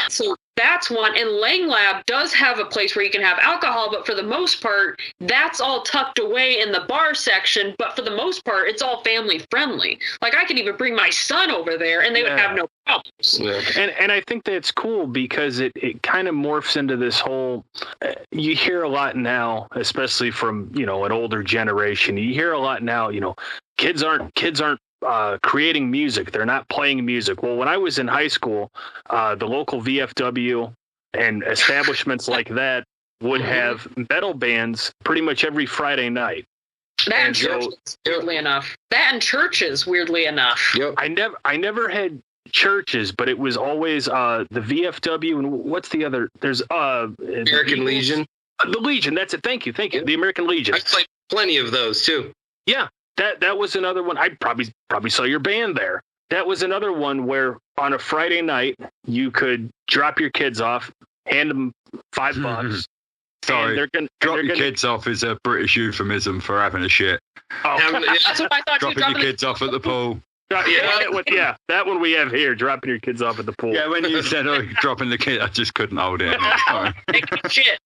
So that's one. And Lang Lab does have a place where you can have alcohol, but for the most part, that's all tucked away in the bar section. But for the most part, it's all family friendly. Like I could even bring my son over there and they would have no problems. Yeah. And I think that's cool because it kind of morphs into this whole, you hear a lot now, especially from, an older generation. You hear a lot now, kids aren't creating music. They're not playing music. Well, when I was in high school, the local VFW and establishments like that would have metal bands pretty much every Friday night. That and churches, weirdly enough. That and churches, weirdly enough. Yep. I never had churches, but it was always the VFW and what's the other? There's American Legion. The Legion. That's it. Thank you. The American Legion. I've played plenty of those too. Yeah. That was another one. I probably saw your band there. That was another one where on a Friday night you could drop your kids off, hand them $5. Sorry, drop your kids off is a British euphemism for having a shit. Oh, that's what I thought. Dropping your kids off at the pool. Yeah, that one we have here, dropping your kids off at the pool. Yeah, when you said dropping the kid, I just couldn't hold it. Shit.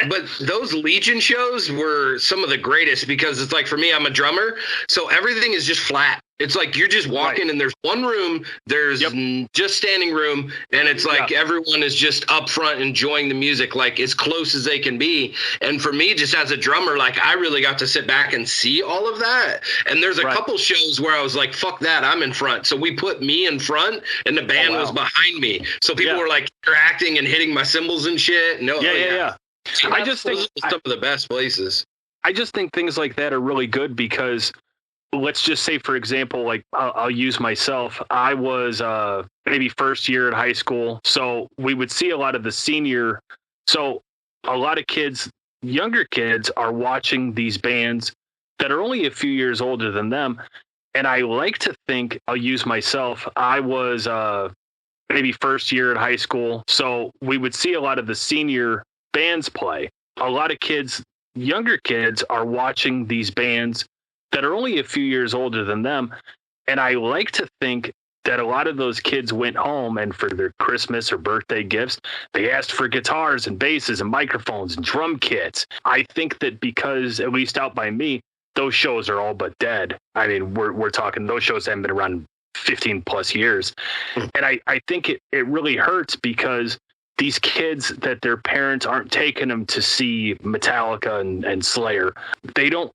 But those Legion shows were some of the greatest because it's like, for me, I'm a drummer, so everything is just flat. It's like you're just walking and there's one room, there's just standing room, and it's like everyone is just up front enjoying the music, like as close as they can be. And for me, just as a drummer, like I really got to sit back and see all of that. And there's a couple shows where I was like, fuck that, I'm in front. So we put me in front and the band was behind me. So people were like interacting and hitting my cymbals and shit. I just think some of the best places. I just think things like that are really good because let's just say, for example, like I'll use myself. I was maybe first year at high school. So we would see a lot of the senior. So a lot of kids, younger kids are watching these bands that are only a few years older than them. And I like to think, I'll use myself. I was maybe first year at high school. So we would see a lot of the senior bands play. A lot of kids, younger kids, are watching these bands that are only a few years older than them. And I like to think that a lot of those kids went home and for their Christmas or birthday gifts, they asked for guitars and basses and microphones and drum kits. I think that because, at least out by me, those shows are all but dead. I mean, we're talking, those shows haven't been around 15 plus years. And I think it really hurts because these kids that their parents aren't taking them to see Metallica and Slayer, they don't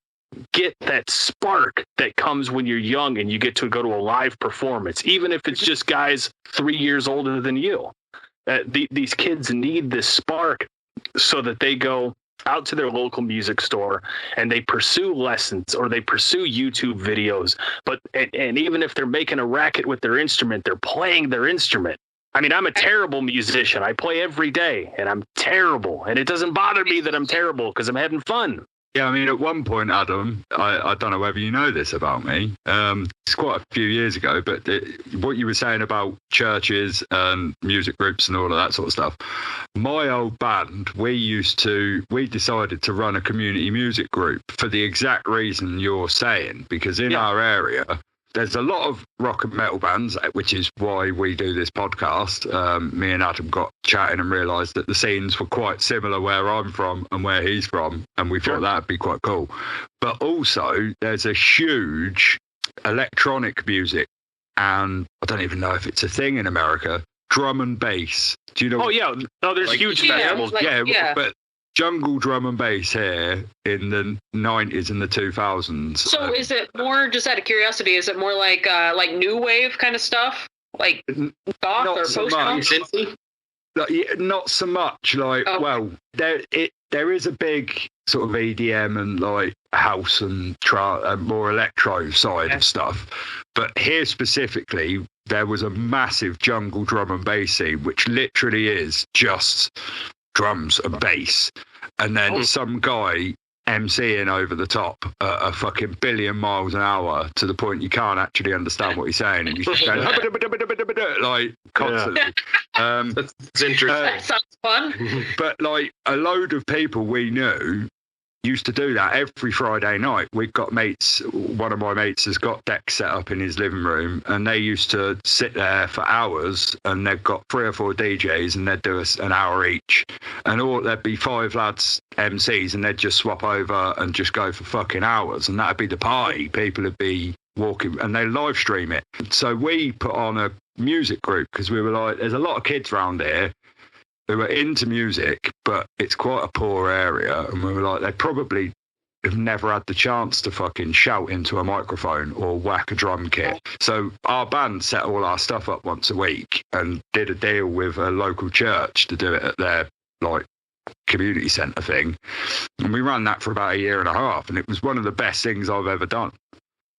get that spark that comes when you're young and you get to go to a live performance, even if it's just guys 3 years older than you. These kids need this spark so that they go out to their local music store and they pursue lessons or they pursue YouTube videos. And even if they're making a racket with their instrument, they're playing their instrument. I mean, I'm a terrible musician. I play every day, and I'm terrible. And it doesn't bother me that I'm terrible because I'm having fun. Yeah, I mean, at one point, Adam, I don't know whether you know this about me. It's quite a few years ago, but what you were saying about churches and music groups and all of that sort of stuff. My old band, we decided to run a community music group for the exact reason you're saying, because in our area, there's a lot of rock and metal bands, which is why we do this podcast. Me and Adam got chatting and realised that the scenes were quite similar where I'm from and where he's from, and we thought that'd be quite cool. But also, there's a huge electronic music, and I don't even know if it's a thing in America, drum and bass. Do you know? Oh, yeah. No, there's huge festivals. But jungle drum and bass here in the 90s and the 2000s. So is it more, just out of curiosity, is it more like new wave kind of stuff? Like goth or post-punk? Not so much. Well, there is a big sort of EDM and like house and more electro side of stuff. But here specifically, there was a massive jungle drum and bass scene, which literally is just drums and bass, and then some guy MCing over the top at a fucking billion miles an hour to the point you can't actually understand what he's saying, and he's just going like constantly. That's interesting. That sounds fun. But like a load of people we knew used to do that every Friday night. We've got mates, one of my mates has got decks set up in his living room, and they used to sit there for hours, and they've got 3 or 4 DJs, and they'd do us an hour each, and there'd be 5 lads MCs, and they'd just swap over and just go for fucking hours, and that'd be the party. People would be walking, and they live stream it. So we put on a music group because we were like, there's a lot of kids around here who were into music, but it's quite a poor area, and we were like, they probably have never had the chance to fucking shout into a microphone or whack a drum kit. So our band set all our stuff up once a week and did a deal with a local church to do it at their like community centre thing, and we ran that for about 1.5 years, and it was one of the best things I've ever done.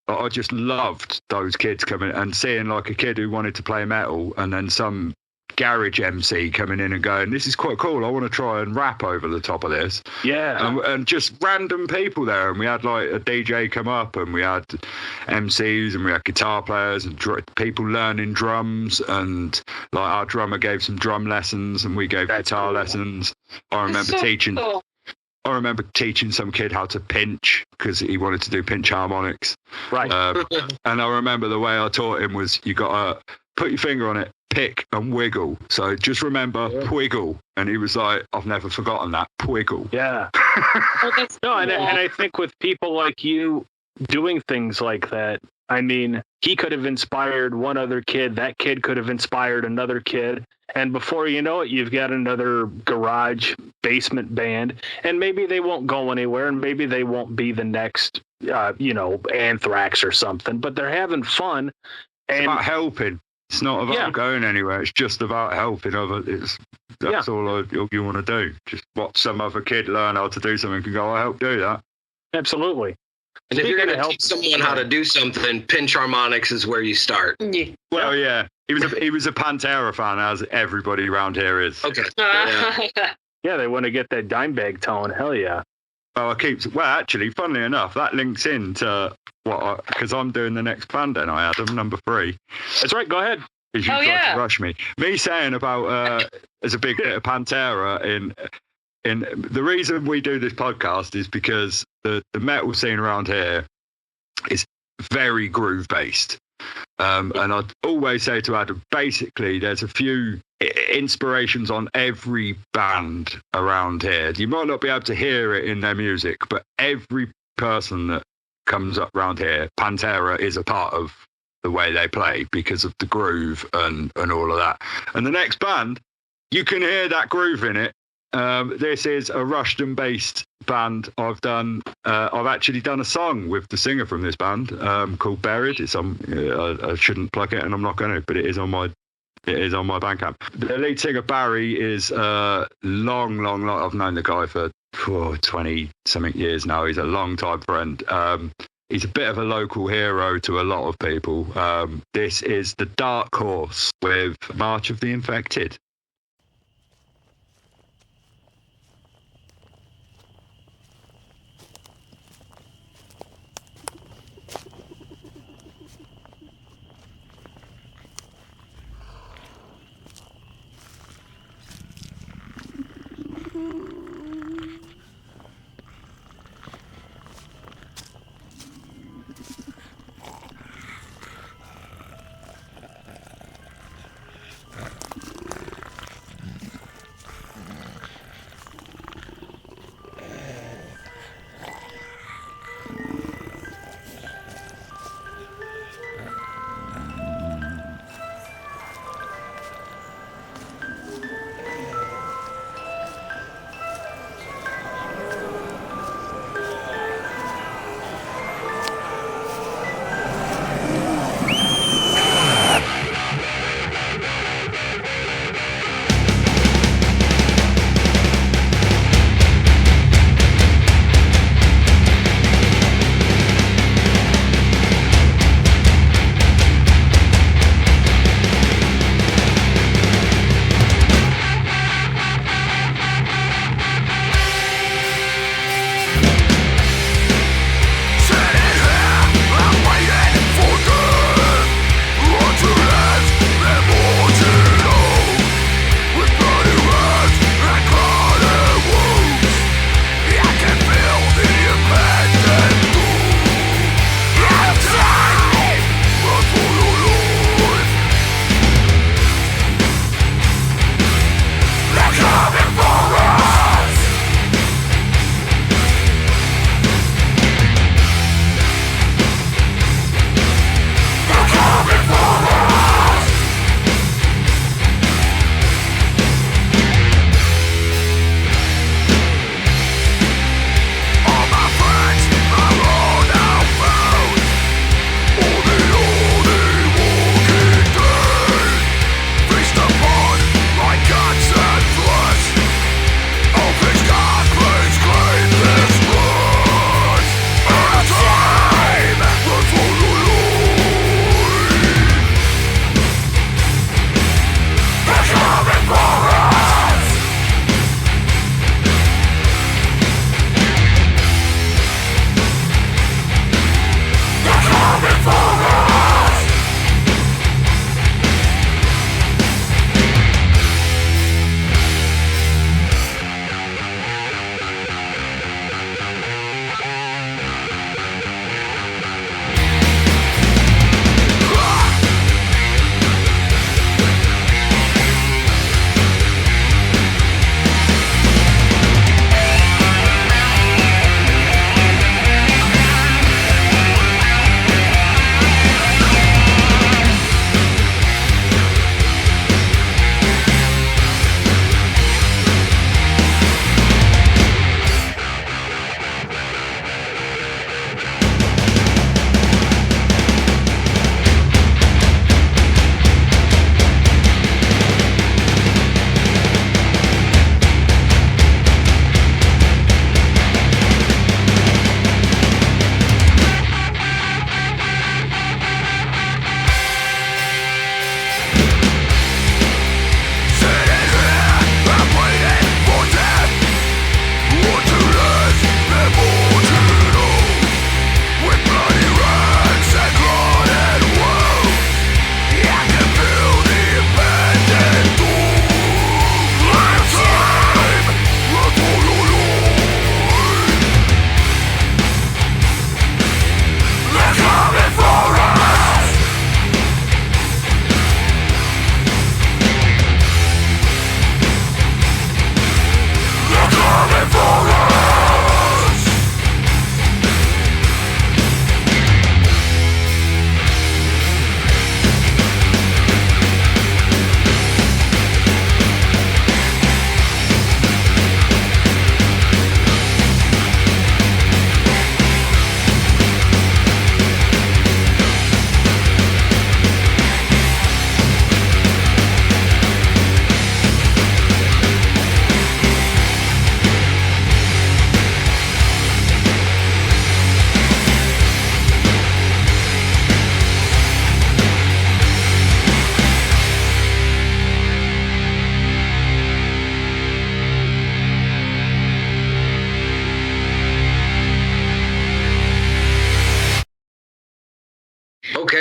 I just loved those kids coming and seeing like a kid who wanted to play metal, and then some garage MC coming in and going, this is quite cool, I want to try and rap over the top of this. And just random people there, and we had like a DJ come up, and we had MCs, and we had guitar players and people learning drums, and like our drummer gave some drum lessons and we gave guitar lessons. I remember teaching some kid how to pinch because he wanted to do pinch harmonics. Right. And I remember the way I taught him was you got to put your finger on it, pick and wiggle. So just remember wiggle. And he was like, I've never forgotten that. Wiggle. Yeah. And I think with people like you doing things like that, I mean, he could have inspired one other kid. That kid could have inspired another kid. And before you know it, you've got another garage basement band. And maybe they won't go anywhere, and maybe they won't be the next, Anthrax or something. But they're having fun. It's about helping. It's not about going anywhere. It's just about helping others. That's all you want to do. Just watch some other kid learn how to do something and go, I'll help do that. Absolutely. And if you're going to teach someone how to do something, pinch harmonics is where you start. Well, yeah. He was a Pantera fan, as everybody around here is. Okay. Yeah, they want to get that Dimebag tone. Hell yeah. Well, actually, funnily enough, that links into because I'm doing the next band, and I Adam, number 3. That's right. Go ahead. Because you tried to rush me. Me saying about there's a big bit of Pantera in the reason we do this podcast is because the metal scene around here is very groove based. And I'd always say to Adam, basically, there's a few inspirations on every band around here. You might not be able to hear it in their music, but every person that comes up around here, Pantera is a part of the way they play because of the groove and all of that. And the next band you can hear that groove in it. This is a Rushden-based band. I've actually done a song with the singer from this band called Buried. It's I shouldn't plug it, and I'm not going to, but it is on my Bandcamp. The lead singer Barry is long. I've known the guy for 20 something years now. He's a long time friend. He's a bit of a local hero to a lot of people. This is the Dark Horse with March of the Infected.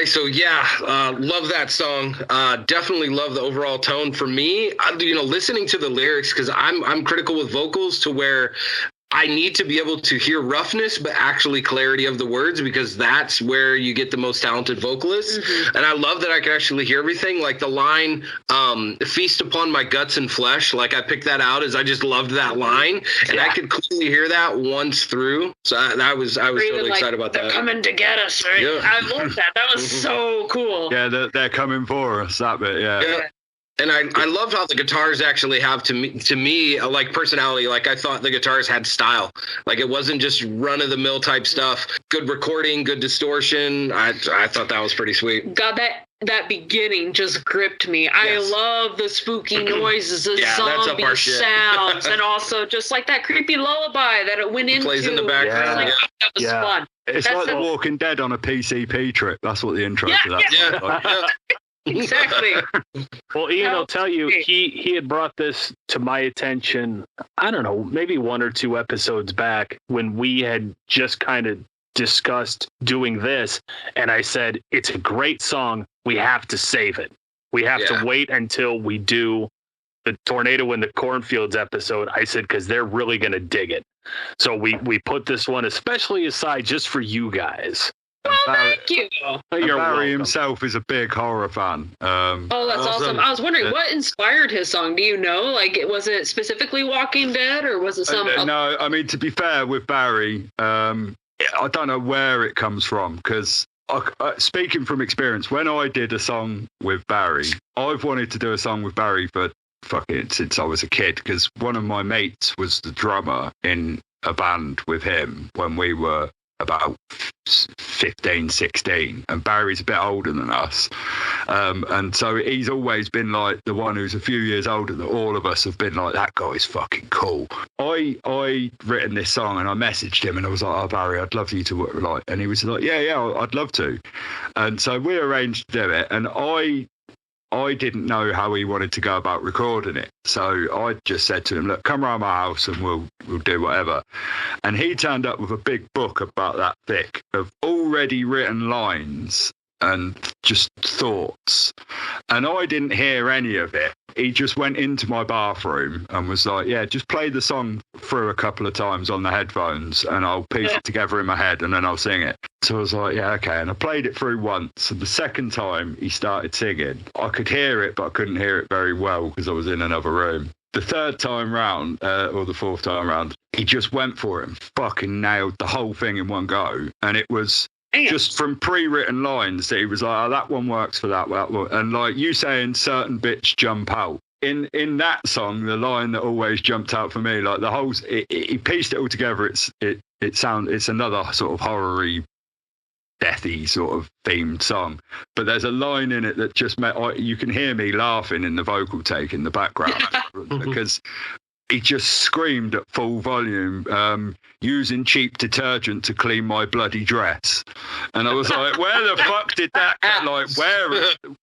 Okay, so yeah, love that song. Definitely love the overall tone. For me, listening to the lyrics, because I'm critical with vocals to where I need to be able to hear roughness, but actually clarity of the words, because that's where you get the most talented vocalists. Mm-hmm. And I love that I can actually hear everything. Like the line, feast upon my guts and flesh. Like I picked that out as I just loved that line. And I could clearly hear that once through. So I was totally excited about that. They're coming to get us, right? Yeah. I love that. That was so cool. Yeah, they're coming for us, that bit, yeah. And I love how the guitars actually have to me like personality. Like I thought the guitars had style. Like it wasn't just run of the mill type stuff. Good recording, good distortion. I thought that was pretty sweet. God, that beginning just gripped me. Yes. I love the spooky noises, the zombie sounds, and also just like that creepy lullaby that it went into. Plays in the background. That was fun. It's like The Walking Dead on a PCP trip. That's what the intro to that is. Like. Exactly. Well, Ian will tell you, he had brought this to my attention, I don't know, maybe 1 or 2 episodes back when we had just kind of discussed doing this. And I said, it's a great song. We have to save it. We have to wait until we do the Tornado in the Cornfields episode. I said, because they're really going to dig it. So we put this one especially aside just for you guys. Well, thank you. Barry himself is a big horror fan. That's awesome. I was wondering what inspired his song. Do you know? Like, was it specifically Walking Dead, or was it some? No, I mean, to be fair with Barry, I don't know where it comes from, because speaking from experience, when I did a song with Barry, I've wanted to do a song with Barry since I was a kid, because one of my mates was the drummer in a band with him when we were about 15, 16, and Barry's a bit older than us, and so he's always been like the one who's a few years older than all of us have been like, that guy's fucking cool. I written this song and I messaged him and I was like, oh Barry, I'd love you to work like, and he was like, yeah, I'd love to. And so we arranged to do it, and I didn't know how he wanted to go about recording it. So I just said to him, look, come round my house and we'll do whatever. And he turned up with a big book about that thick of already written lines and just thoughts. And I didn't hear any of it. He just went into my bathroom and was like, yeah, just play the song through a couple of times on the headphones and I'll piece it together in my head and then I'll sing it. So I was like, yeah, okay. And I played it through once. And the second time he started singing, I could hear it, but I couldn't hear it very well because I was in another room. The third time round, or the fourth time round, he just went for it and fucking nailed the whole thing in one go. And it was just from pre-written lines that he was like, oh, that one works for that one. And like you saying, certain bits jump out. In that song, the line that always jumped out for me, like the whole, he pieced it all together. It's another sort of horror-y, deathy sort of themed song, but there's a line in it that just you can hear me laughing in the vocal take in the background because he just screamed at full volume, using cheap detergent to clean my bloody dress. And I was like, where the fuck did that get? Like,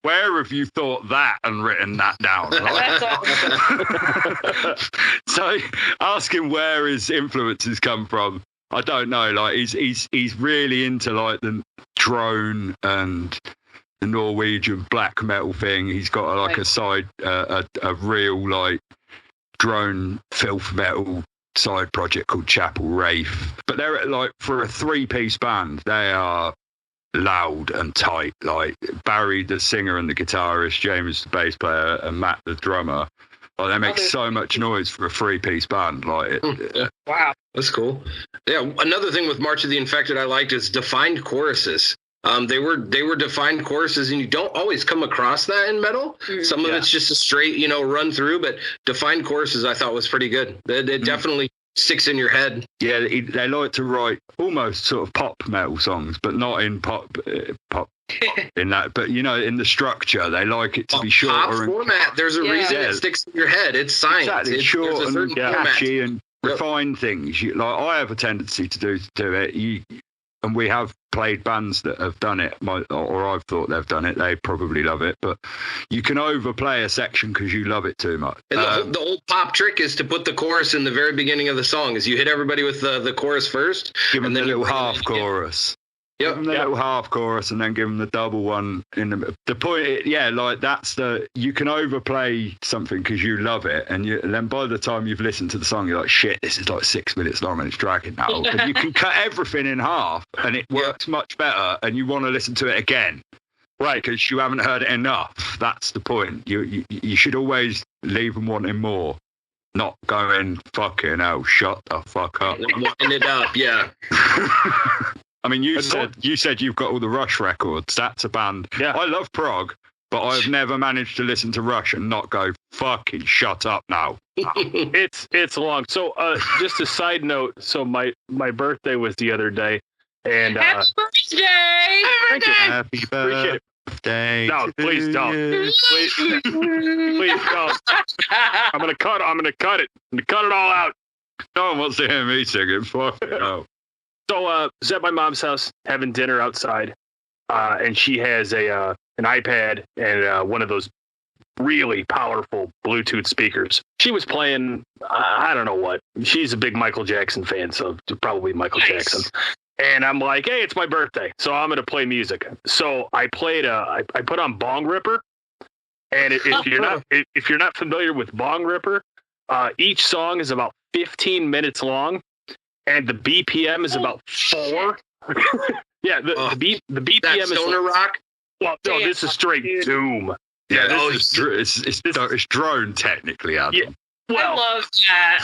where have you thought that and written that down? Like, so asking where his influences come from, I don't know. Like he's really into like the drone and the Norwegian black metal thing. He's got a side, a real like drone filth metal side project called Chapel Wraith. But they're like, for a 3-piece band, they are loud and tight. Like Barry, the singer and the guitarist, James, the bass player, and Matt, the drummer. Like, they make so much noise for a 3-piece band. Like, wow, that's cool. Yeah, another thing with March of the Infected I liked is defined choruses. They were defined choruses, and you don't always come across that in metal. Mm-hmm. Some of it's just a straight, run through, but defined choruses I thought was pretty good. It definitely sticks in your head. Yeah, they like to write almost sort of pop metal songs, but not in pop. In that, but in the structure, they like it to be shorter. Pop format. There's a reason it sticks in your head. It's science. Exactly, it's short and catchy and refined things. Like I have a tendency to do it. And we have played bands that have done it, or I've thought they've done it. They probably love it, but you can overplay a section because you love it too much. And the old pop trick is to put the chorus in the very beginning of the song. Is you hit everybody with the chorus first, give them a little half chorus. Give them the little half chorus and then give them the double one in the point. Yeah, like you can overplay something because you love it, and then by the time you've listened to the song, you're like, shit, this is like 6 minutes long and it's dragging now. And you can cut everything in half, and it works much better, and you want to listen to it again, right? Because you haven't heard it enough. That's the point. You should always leave them wanting more. Not going, fucking hell, shut the fuck up. Wanting it up, yeah. I mean, you said you've got all the Rush records. That's a band. Yeah. I love prog, but I've never managed to listen to Rush and not go, fucking shut up now. It's long. So just a side note. So my birthday was the other day. And Happy birthday! Happy birthday. No, please don't. Please don't. I'm gonna cut it. I'm gonna cut it all out. No one wants to hear me singing. Fuck no. So I was at my mom's house having dinner outside, and she has an iPad and one of those really powerful Bluetooth speakers. She was playing, I don't know what. She's a big Michael Jackson fan, so probably Michael Jackson. And I'm like, hey, it's my birthday, so I'm gonna play music. So I played I put on Bong Ripper, and if you're not familiar with Bong Ripper, each song is about 15 minutes long. And the BPM is about 4. Yeah, the BPM is stoner rock. Well, no, this is straight doom. Yeah, it's drone technically, Adam. Yeah. Well, I love that.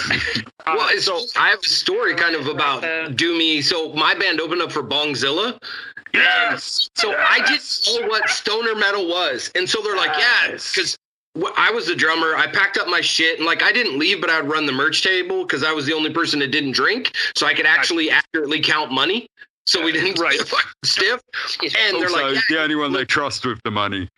I have a story kind of about doomy. So my band opened up for Bongzilla. Yes. So I didn't know what stoner metal was, and so they're like, yeah, because I was the drummer. I packed up my shit, and I didn't leave, but I'd run the merch table because I was the only person that didn't drink, so I could actually accurately count money. So we didn't stiff. And they're like, the only one they trust with the money.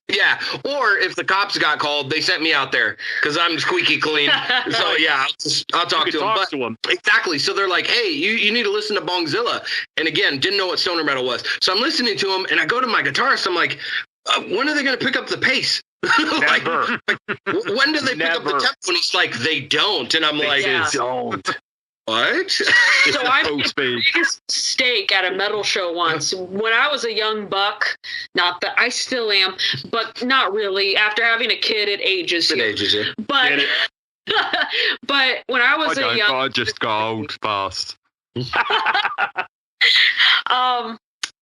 Yeah. Or if the cops got called, they sent me out there because I'm squeaky clean. So yeah, I'll talk to them. Exactly. So they're like, hey, you need to listen to Bongzilla. And again, didn't know what stoner metal was. So I'm listening to them, and I go to my guitarist. I'm like, when are they going to pick up the pace? Never. When do they pick up the tempo? And he's like, they don't. And I'm like, they don't. What? So I made the biggest mistake at a metal show once. When I was a young buck, not that I still am, but not really. After having a kid, it ages you. It ages you. But, but when I was I just got old fast.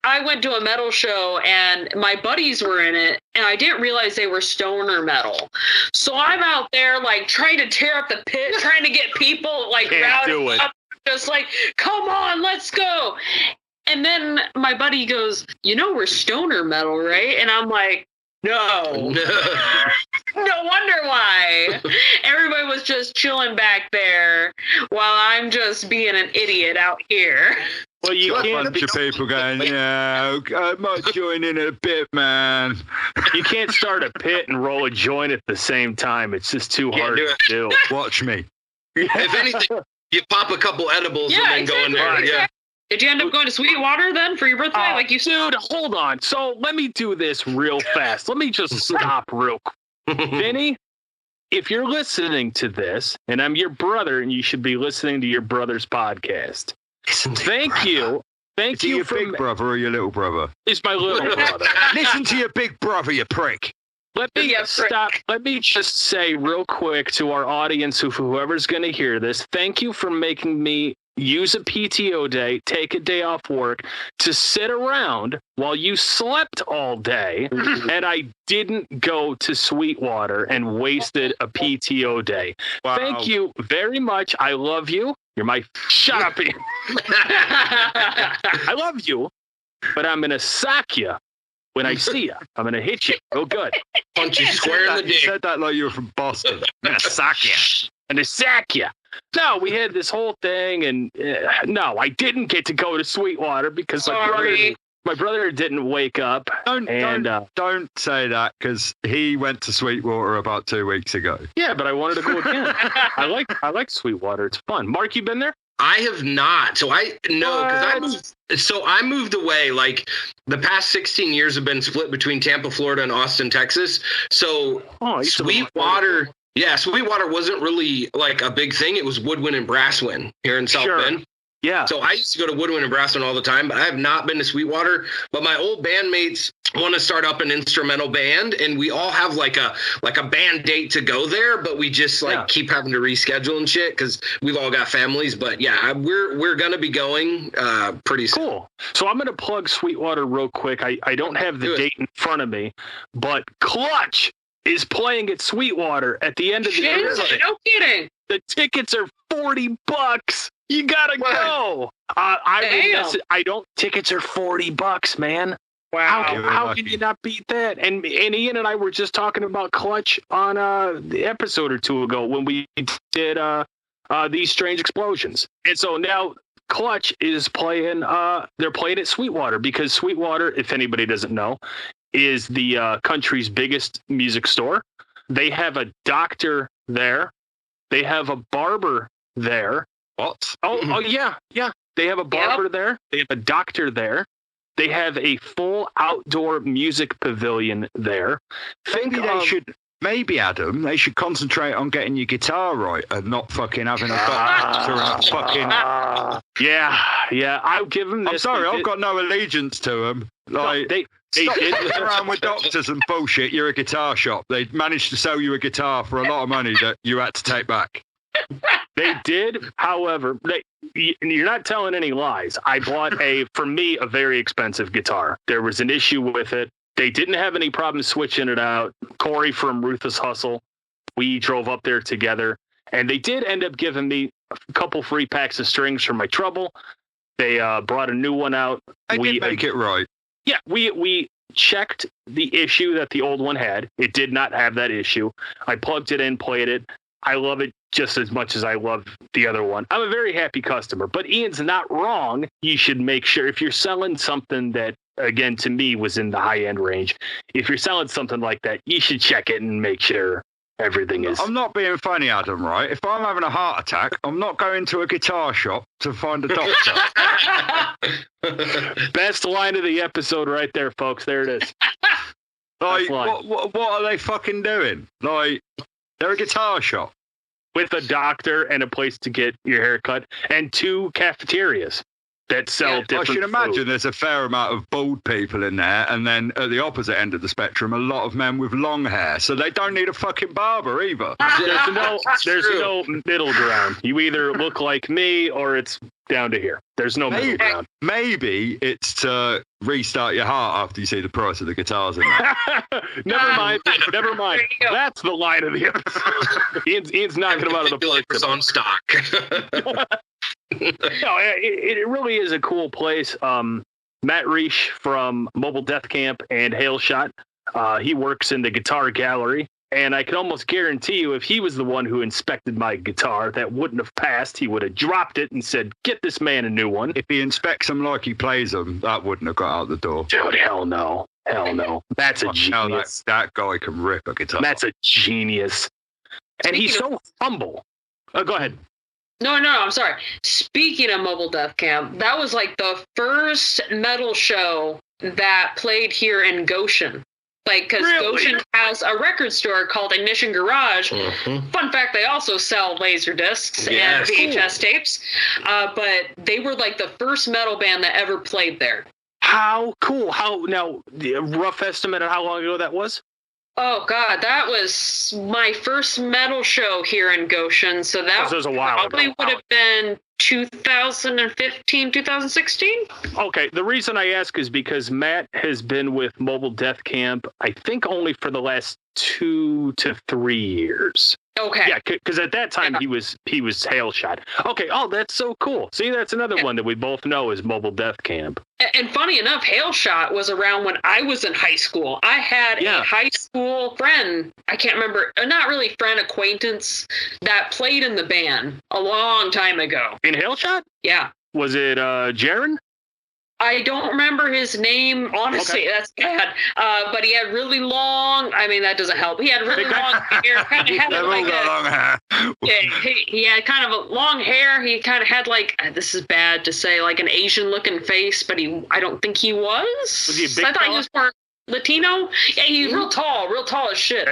I went to a metal show and my buddies were in it, and I didn't realize they were stoner metal. So I'm out there trying to tear up the pit, trying to get people routed up, just come on, let's go. And then my buddy goes, we're stoner metal, right? And I'm like, no. No wonder why. Everybody was just chilling back there while I'm just being an idiot out here. Well, you can't. A bunch of people going, yeah, I might join in a bit, man. You can't start a pit and roll a joint at the same time. It's just too hard to do. Watch me. If anything, you pop a couple edibles and then go in there. Yeah. Did you end up going to Sweetwater then for your birthday? Dude, hold on. So let me do this real fast. Let me just stop real quick. Vinny, if you're listening to this, and I'm your brother, and you should be listening to your brother's podcast. Thank you. Thank you. Your big brother or your little brother? It's my little brother. Listen to your big brother, you prick. Let me stop. Let me just say real quick to our audience, whoever's going to hear this, thank you for making me use a PTO day, take a day off work to sit around while you slept all day, and I didn't go to Sweetwater and wasted a PTO day. Wow. Thank you very much. I love you. You're my... Shut up. I love you, but I'm going to sock you when I see you. I'm going to hit you real good. Punch you square in the dick. You said that like you were from Boston. I'm going to sock you. I'm going to sack you. No, we had this whole thing, and no, I didn't get to go to Sweetwater because my brother didn't wake up. Don't say that because he went to Sweetwater about 2 weeks ago. Yeah, but I wanted to go again. I like Sweetwater. It's fun. Mark, you been there? I have not. So I moved away. The past 16 years have been split between Tampa, Florida, and Austin, Texas. So Sweetwater. Yeah, Sweetwater wasn't really a big thing. It was Woodwind and Brasswind here in South Bend. Yeah. So I used to go to Woodwind and Brassman all the time, but I have not been to Sweetwater. But my old bandmates want to start up an instrumental band, and we all have like a band date to go there, but we just keep having to reschedule and shit because we've all got families. But yeah, we're gonna be going pretty soon. Cool. So I'm gonna plug Sweetwater real quick. I don't have the date in front of me, but Clutch is playing at Sweetwater at the end of the year. No kidding. The tickets are $40. You gotta go. I don't. Tickets are $40, man. Wow. How can you not beat that? And Ian and I were just talking about Clutch on the episode or two ago when we did These Strange Explosions. And so now Clutch is playing. They're playing at Sweetwater because Sweetwater, if anybody doesn't know, is the country's biggest music store. They have a doctor there. They have a barber there. What? Oh yeah. They have a barber there. They have a doctor there. They have a full outdoor music pavilion there. Maybe, Adam, they should concentrate on getting your guitar right and not fucking having a doctor and a fucking... Yeah. I'll give them this. I'm sorry, I've got no allegiance to them. Like, they stop fucking around with doctors and bullshit. You're a guitar shop. They managed to sell you a guitar for a lot of money that you had to take back. They did, however, you're not telling any lies. I bought for me, a very expensive guitar. There was an issue with it. They didn't have any problem switching it out. Corey from Ruthless Hustle, we drove up there together, and they did end up giving me a couple free packs of strings for my treble. They brought a new one out. They did make it right. Yeah, we checked the issue that the old one had. It did not have that issue. I plugged it in, played it. I love it just as much as I love the other one. I'm a very happy customer, but Ian's not wrong. You should make sure if you're selling something that, again, to me was in the high end range, if you're selling something like that, you should check it and make sure everything is. I'm not being funny, Adam, right? If I'm having a heart attack, I'm not going to a guitar shop to find a doctor. Best line of the episode right there, folks. There it is. Like, what are they fucking doing? Like, they're a guitar shop. With a doctor and a place to get your hair cut and 2 cafeterias that sell different I should imagine food. There's a fair amount of bald people in there, and then at the opposite end of the spectrum, a lot of men with long hair, so they don't need a fucking barber either. There's no middle ground. You either look like me or it's down to here. There's no middle ground. Maybe it's to restart your heart after you see the price of the guitars in there. Never mind. That's the line of the episode. Ian's knocking him out of the park. On stock. No, it really is a cool place. Matt Reish from Mobile Death Camp and Hail Shot, he works in the guitar gallery, and I can almost guarantee you if he was the one who inspected my guitar, that wouldn't have passed. He would have dropped it and said, "Get this man a new one." If he inspects them like he plays them, that wouldn't have got out the door. Dude, hell no. That's a genius. That guy can rip a guitar. That's a genius. And he's so humble. Go ahead. No, I'm sorry. Speaking of Mobile Death Camp, that was like the first metal show that played here in Goshen. Like, because Goshen has a record store called Ignition Garage. Mm-hmm. Fun fact, they also sell laser discs and VHS tapes. But they were like the first metal band that ever played there. How cool. Now, the rough estimate of how long ago that was? Oh, God, that was my first metal show here in Goshen. So that was a while probably ago. Would have been 2015, 2016. Okay, the reason I ask is because Matt has been with Mobile Death Camp, I think only for the last 2 to 3 years. Okay. Yeah, because at that time he was Hail Shot. Okay, that's so cool. See, that's another one that we both know is Mobile Death Camp. And funny enough, Hail Shot was around when I was in high school. I had a high school friend, I can't remember, not really friend, acquaintance, that played in the band a long time ago. In Hail Shot? Yeah. Was it Jaron? I don't remember his name, honestly. Okay. That's bad. But he had really long, that doesn't help. He had really long hair. Kind of had long hair. Yeah, he had kind of a long hair. He kind of had this is bad to say, like an Asian looking face, but I don't think he was. Was he a big I thought he was more Latino. Yeah, he's real tall as shit.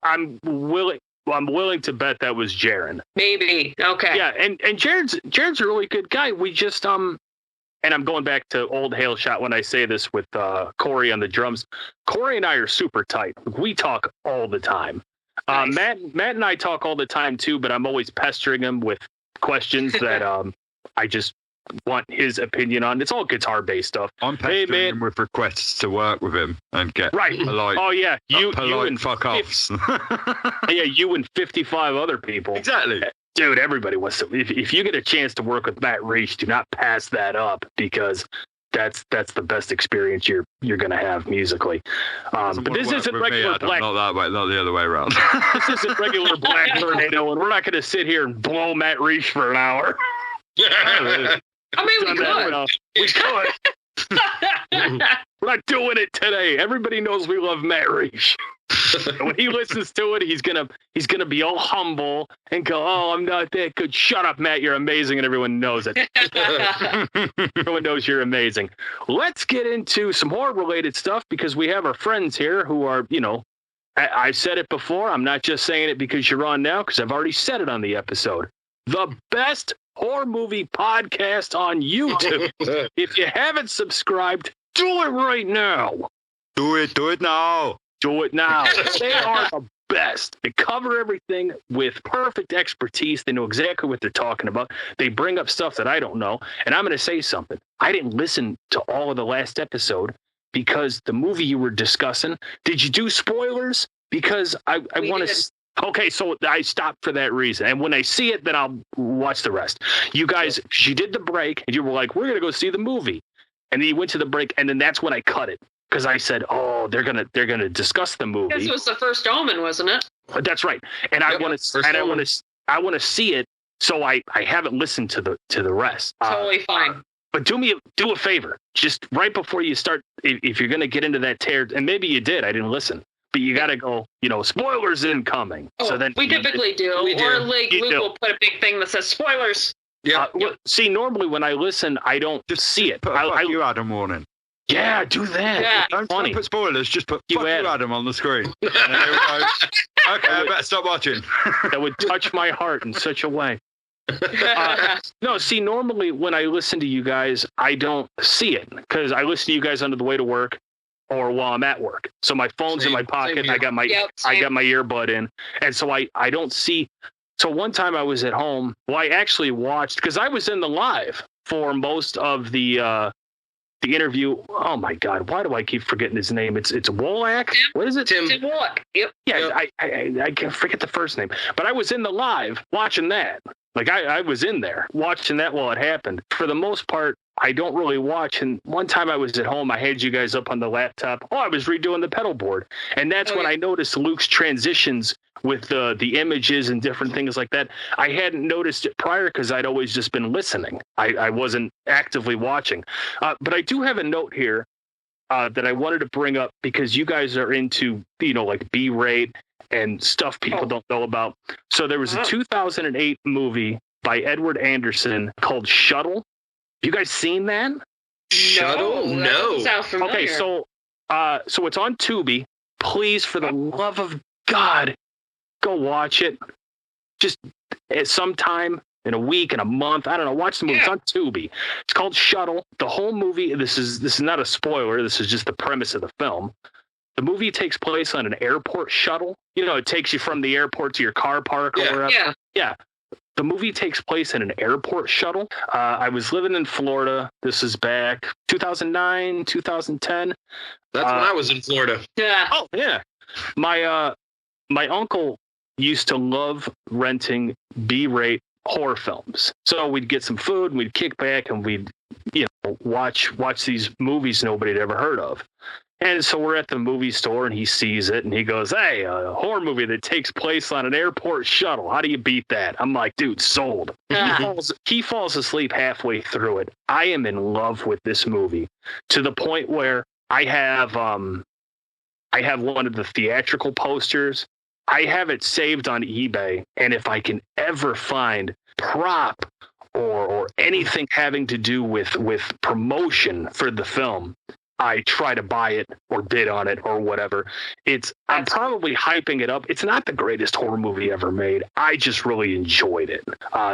I'm willing. I'm willing to bet that was Jaron. Maybe. Okay. Yeah, and Jaron's a really good guy. We just and I'm going back to old Hail Shot when I say this with Corey on the drums. Corey and I are super tight. We talk all the time. Nice. Matt and I talk all the time too, but I'm always pestering him with questions that I just want his opinion on. It's all guitar based stuff. I'm pestering him with requests to work with him and get polite. Oh yeah, you and fuck offs. Yeah, you and 55 other people. Exactly. Dude, everybody wants to. If you get a chance to work with Matt Reich, do not pass that up, because that's the best experience you're gonna have musically. But this isn't regular Black. Not that way, not the other way around. This isn't regular Black Tornado, and we're not gonna sit here and blow Matt Reich for an hour. I mean, we could. We're not doing it today. Everybody knows we love Matt Reich. When he listens to it, he's gonna be all humble and go, "Oh, I'm not that good." Shut up, Matt. You're amazing, and everyone knows it. Everyone knows you're amazing. Let's get into some horror-related stuff, because we have our friends here who are, I've said it before. I'm not just saying it because you're on now, because I've already said it on the episode. The best horror movie podcast on YouTube. If you haven't subscribed, do it right now. Do it now. Do it now. They are the best. They cover everything with perfect expertise. They know exactly what they're talking about. They bring up stuff that I don't know. And I'm going to say something. I didn't listen to all of the last episode because the movie you were discussing, did you do spoilers? Because I want to... Okay, so I stopped for that reason. And when I see it, then I'll watch the rest. You guys, you did the break, and you were like, we're going to go see the movie. And then you went to the break, and then that's when I cut it. Because I said, oh, they're gonna discuss the movie. This was the first Omen, wasn't it? That's right. And I want to see it, so I haven't listened to the rest. Totally fine. But do a favor. Just right before you start, if you're going to get into that tear, and maybe you did, I didn't listen. But you got to go, spoilers incoming. Oh, so then we typically do. Or like Luke will put a big thing that says spoilers. Yeah. See, normally when I listen, I don't see it. Put fuck you, Adam warning. Yeah, do that. Yeah. Don't put spoilers. Just put fuck you, Adam on the screen. Okay, I better stop watching. That would touch my heart in such a way. No, see, normally when I listen to you guys, I don't see it, because I listen to you guys on the way to work or while I'm at work. So my phone's in my pocket. And I got my earbud in, and so I don't see. So one time I was at home. Well, I actually watched, because I was in the live for most of the interview. Oh my God, why do I keep forgetting his name? It's Wolak. What is it? Tim Wolak. Yep. Yeah, yep. I can't forget the first name, but I was in the live watching that. Like I was in there watching that while it happened. For the most part, I don't really watch. And one time I was at home, I had you guys up on the laptop. Oh, I was redoing the pedal board, and that's when I noticed Luke's transitions with the images and different things like that. I hadn't noticed it prior because I'd always just been listening. I wasn't actively watching. But I do have a note here that I wanted to bring up, because you guys are into, like B-rate and stuff people don't know about. So there was a 2008 movie by Edward Anderson called Shuttle. You guys seen that? Shuttle? No. Sound familiar. Okay, so it's on Tubi. Please, for the love of God, go watch it. Just at some time in a week, in a month, I don't know. Watch the movie. It's on Tubi. It's called Shuttle. The whole movie. This is not a spoiler. This is just the premise of the film. The movie takes place on an airport shuttle. It takes you from the airport to your car park or wherever. Yeah. The movie takes place in an airport shuttle. I was living in Florida. This is back 2009, 2010. That's when I was in Florida. Yeah. Oh, yeah. My uncle used to love renting B-rate horror films. So we'd get some food, and we'd kick back, and we'd watch these movies nobody had ever heard of. And so we're at the movie store, and he sees it, and he goes, hey, a horror movie that takes place on an airport shuttle. How do you beat that? I'm like, dude, sold. He falls asleep halfway through it. I am in love with this movie, to the point where I have one of the theatrical posters. I have it saved on eBay, and if I can ever find prop or anything having to do with promotion for the film, I try to buy it or bid on it or whatever. I'm probably hyping it up. It's not the greatest horror movie ever made. I just really enjoyed it.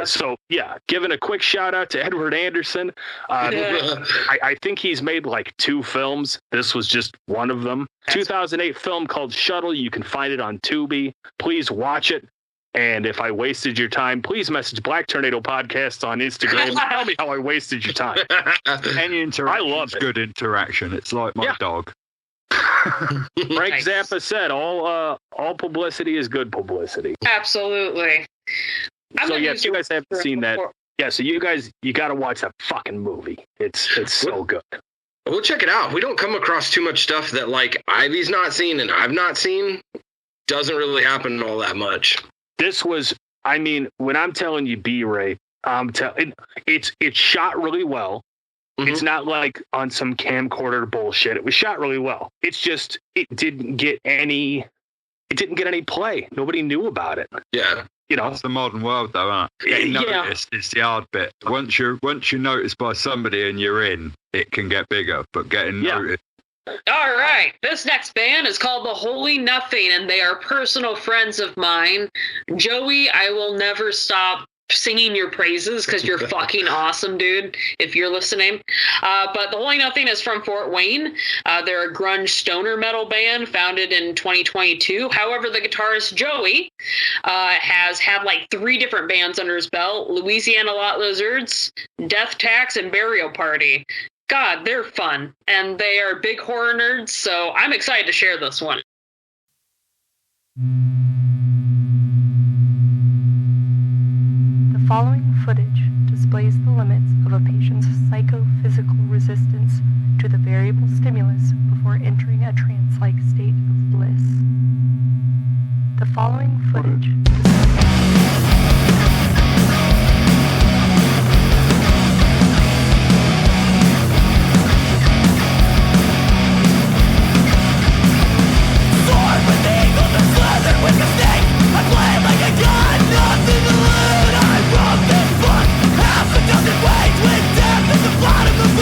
So yeah, giving a quick shout out to Edward Anderson. I think he's made like 2 films. This was just one of them. 2008 film called Shuttle. You can find it on Tubi. Please watch it. And if I wasted your time, please message Black Tornado Podcast on Instagram and tell me how I wasted your time. Any interaction, I love good interaction. It's like my dog. Frank Zappa said, "All publicity is good publicity." Absolutely. So yeah, if you guys haven't seen that, so you got to watch that fucking movie. It's so good. We'll check it out. We don't come across too much stuff that like Ivy's not seen and I've not seen. Doesn't really happen all that much. This was, I mean, when I'm telling you B-Ray, it's shot really well. Mm-hmm. It's not like on some camcorder bullshit. It was shot really well. It's just it didn't get any play. Nobody knew about it. Yeah. You know, it's the modern world, though, isn't it? Getting noticed is the hard bit. Once you're noticed by somebody and you're in, it can get bigger. But getting noticed. All right. This next band is called The Holy Nothing, and they are personal friends of mine. Joey, I will never stop singing your praises because you're fucking awesome, dude, if you're listening. But The Holy Nothing is from Fort Wayne. They're a grunge stoner metal band founded in 2022. However, the guitarist Joey has had like 3 different bands under his belt: Louisiana Lot Lizards, Death Tax, and Burial Party. God, they're fun, and they are big horror nerds, so I'm excited to share this one. The following footage displays the limits of a patient's psychophysical resistance to the variable stimulus before entering a trance-like state of bliss. The following footage with a snake, I play like a god, nothing to loot. I wrote this book half a dozen ways with death at the bottom of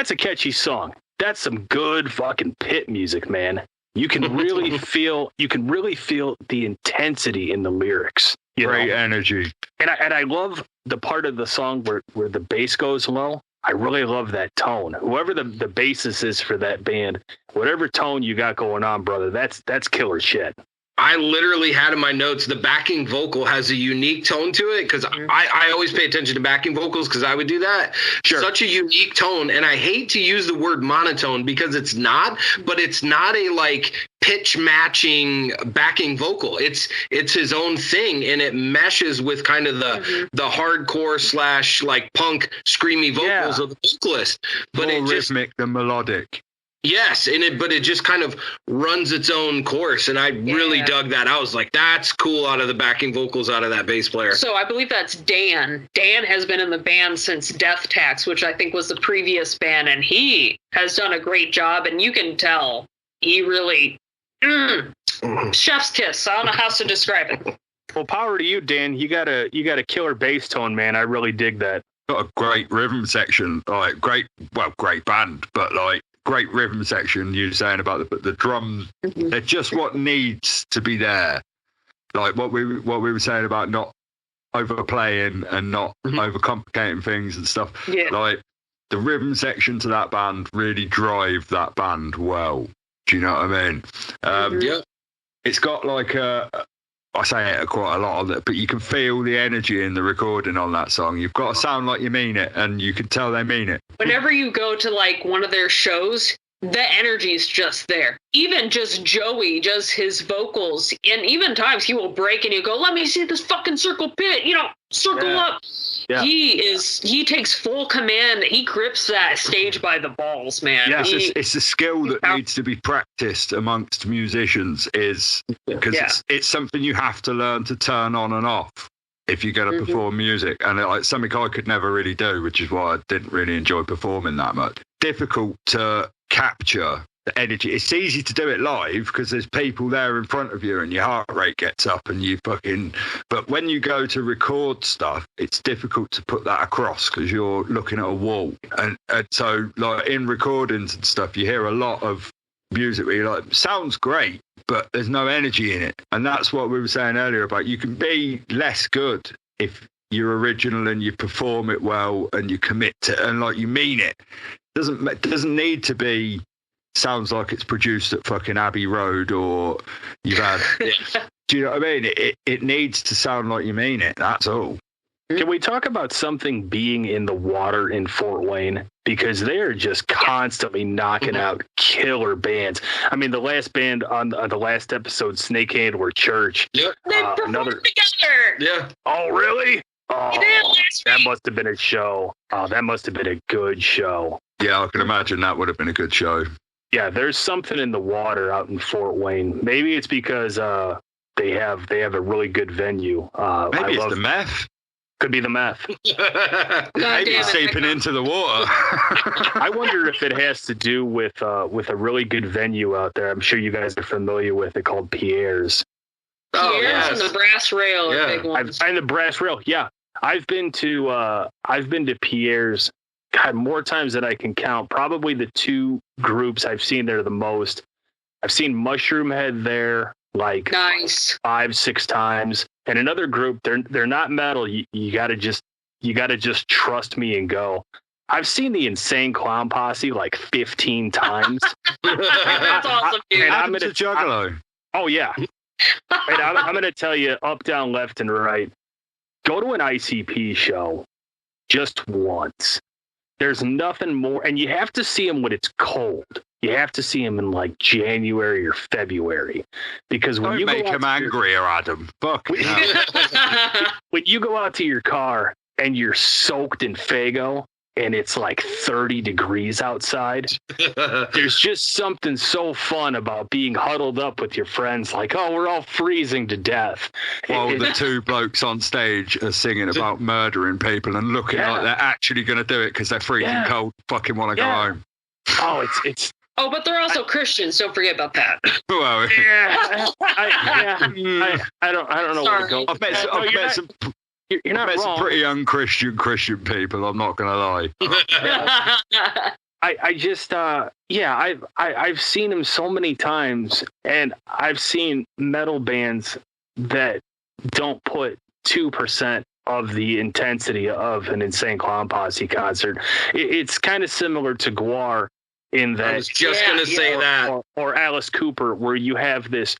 that's a catchy song. That's some good fucking pit music, man. You can really feel the intensity in the lyrics. Great energy. And I love the part of the song where the bass goes low. I really love that tone. Whoever the bassist is for that band, whatever tone you got going on, brother, that's killer shit. I literally had in my notes, the backing vocal has a unique tone to it, because I always pay attention to backing vocals because I would do that. Sure. Such a unique tone. And I hate to use the word monotone because it's not, but it's not a like pitch matching backing vocal. It's his own thing, and it meshes with kind of the hardcore / like punk screamy vocals of the vocalist. But more rhythmic than melodic. Yes, but it just kind of runs its own course, and I really dug that. I was like, that's cool out of the backing vocals out of that bass player. So I believe that's Dan. Dan has been in the band since Death Tax, which I think was the previous band, and he has done a great job, and you can tell he really chef's kiss. I don't know how else to describe it. Well, power to you, Dan. You got a killer bass tone, man. I really dig that. Got a great rhythm section, like great band, but like great rhythm section. You're saying about the drums, they're just what needs to be there. Like what we were saying about not overplaying and not overcomplicating things and stuff. Yeah. Like the rhythm section to that band really drive that band well. Do you know what I mean? Yeah. It's got like I say it quite a lot on it, but you can feel the energy in the recording on that song. You've got to sound like you mean it, and you can tell they mean it. Whenever you go to like one of their shows, the energy is just there. Even just Joey, just his vocals, and even times he will break and he'll go, "Let me see this fucking circle pit, circle up." Yeah. He takes full command. He grips that stage by the balls, man. Yeah, it's a skill that needs to be practiced amongst musicians, because it's something you have to learn to turn on and off if you're going to perform music. And like something I could never really do, which is why I didn't really enjoy performing that much. Difficult to capture the energy. It's easy to do it live because there's people there in front of you and your heart rate gets up and but when you go to record stuff, it's difficult to put that across because you're looking at a wall. And so like in recordings and stuff, you hear a lot of music where you're like, sounds great, but there's no energy in it. And that's what we were saying earlier about you can be less good if you're original and you perform it well and you commit to and like you mean it. It doesn't need to be sounds like it's produced at fucking Abbey Road or you've had do you know what I mean? It needs to sound like you mean it, that's all. Can we talk about something being in the water in Fort Wayne? Because they're just constantly knocking out killer bands. I mean, the last band on the last episode, Snake Handler Church. Yep. They performed together. Yeah. Oh, really? Oh, that must have been a show. Oh, that must have been a good show. Yeah, I can imagine that would have been a good show. Yeah, there's something in the water out in Fort Wayne. Maybe it's because they have a really good venue. Maybe it's the meth. Could be the meth. Maybe it's seeping into the water. I wonder if it has to do with a really good venue out there. I'm sure you guys are familiar with it, called Pierre's. Pierre's and the Brass Rail are big ones. And the Brass Rail, yeah. I've been to Pierre's, God, more times than I can count. Probably the two groups I've seen there the most. I've seen Mushroom Head there like 5-6 times, and another group. They're not metal. You gotta just trust me and go. I've seen the Insane Clown Posse like 15 times. That's awesome, dude. I'm a Juggalo. Oh yeah. And I'm gonna tell you, up, down, left, and right. Go to an ICP show just once. There's nothing more, and you have to see them when it's cold. You have to see them in like January or February, because when Don't you make go them angrier, Adam. Fuck. When you go out to your car and you're soaked in Faygo and it's like 30 degrees outside, there's just something so fun about being huddled up with your friends, like, oh, we're all freezing to death. While the two blokes on stage are singing about murdering people and looking like they're actually going to do it because they're freezing cold, fucking want to go home. Oh, it's. Oh, but they're also Christians. Don't forget about that. Well, I don't know where to go. I've met some. You're not wrong. Some pretty unchristian Christian people. I'm not going to lie. I just I've seen him so many times, and I've seen metal bands that don't put 2% of the intensity of an Insane Clown Posse concert. It's kind of similar to Gwar in that. I was just going to say that. Or Alice Cooper, where you have this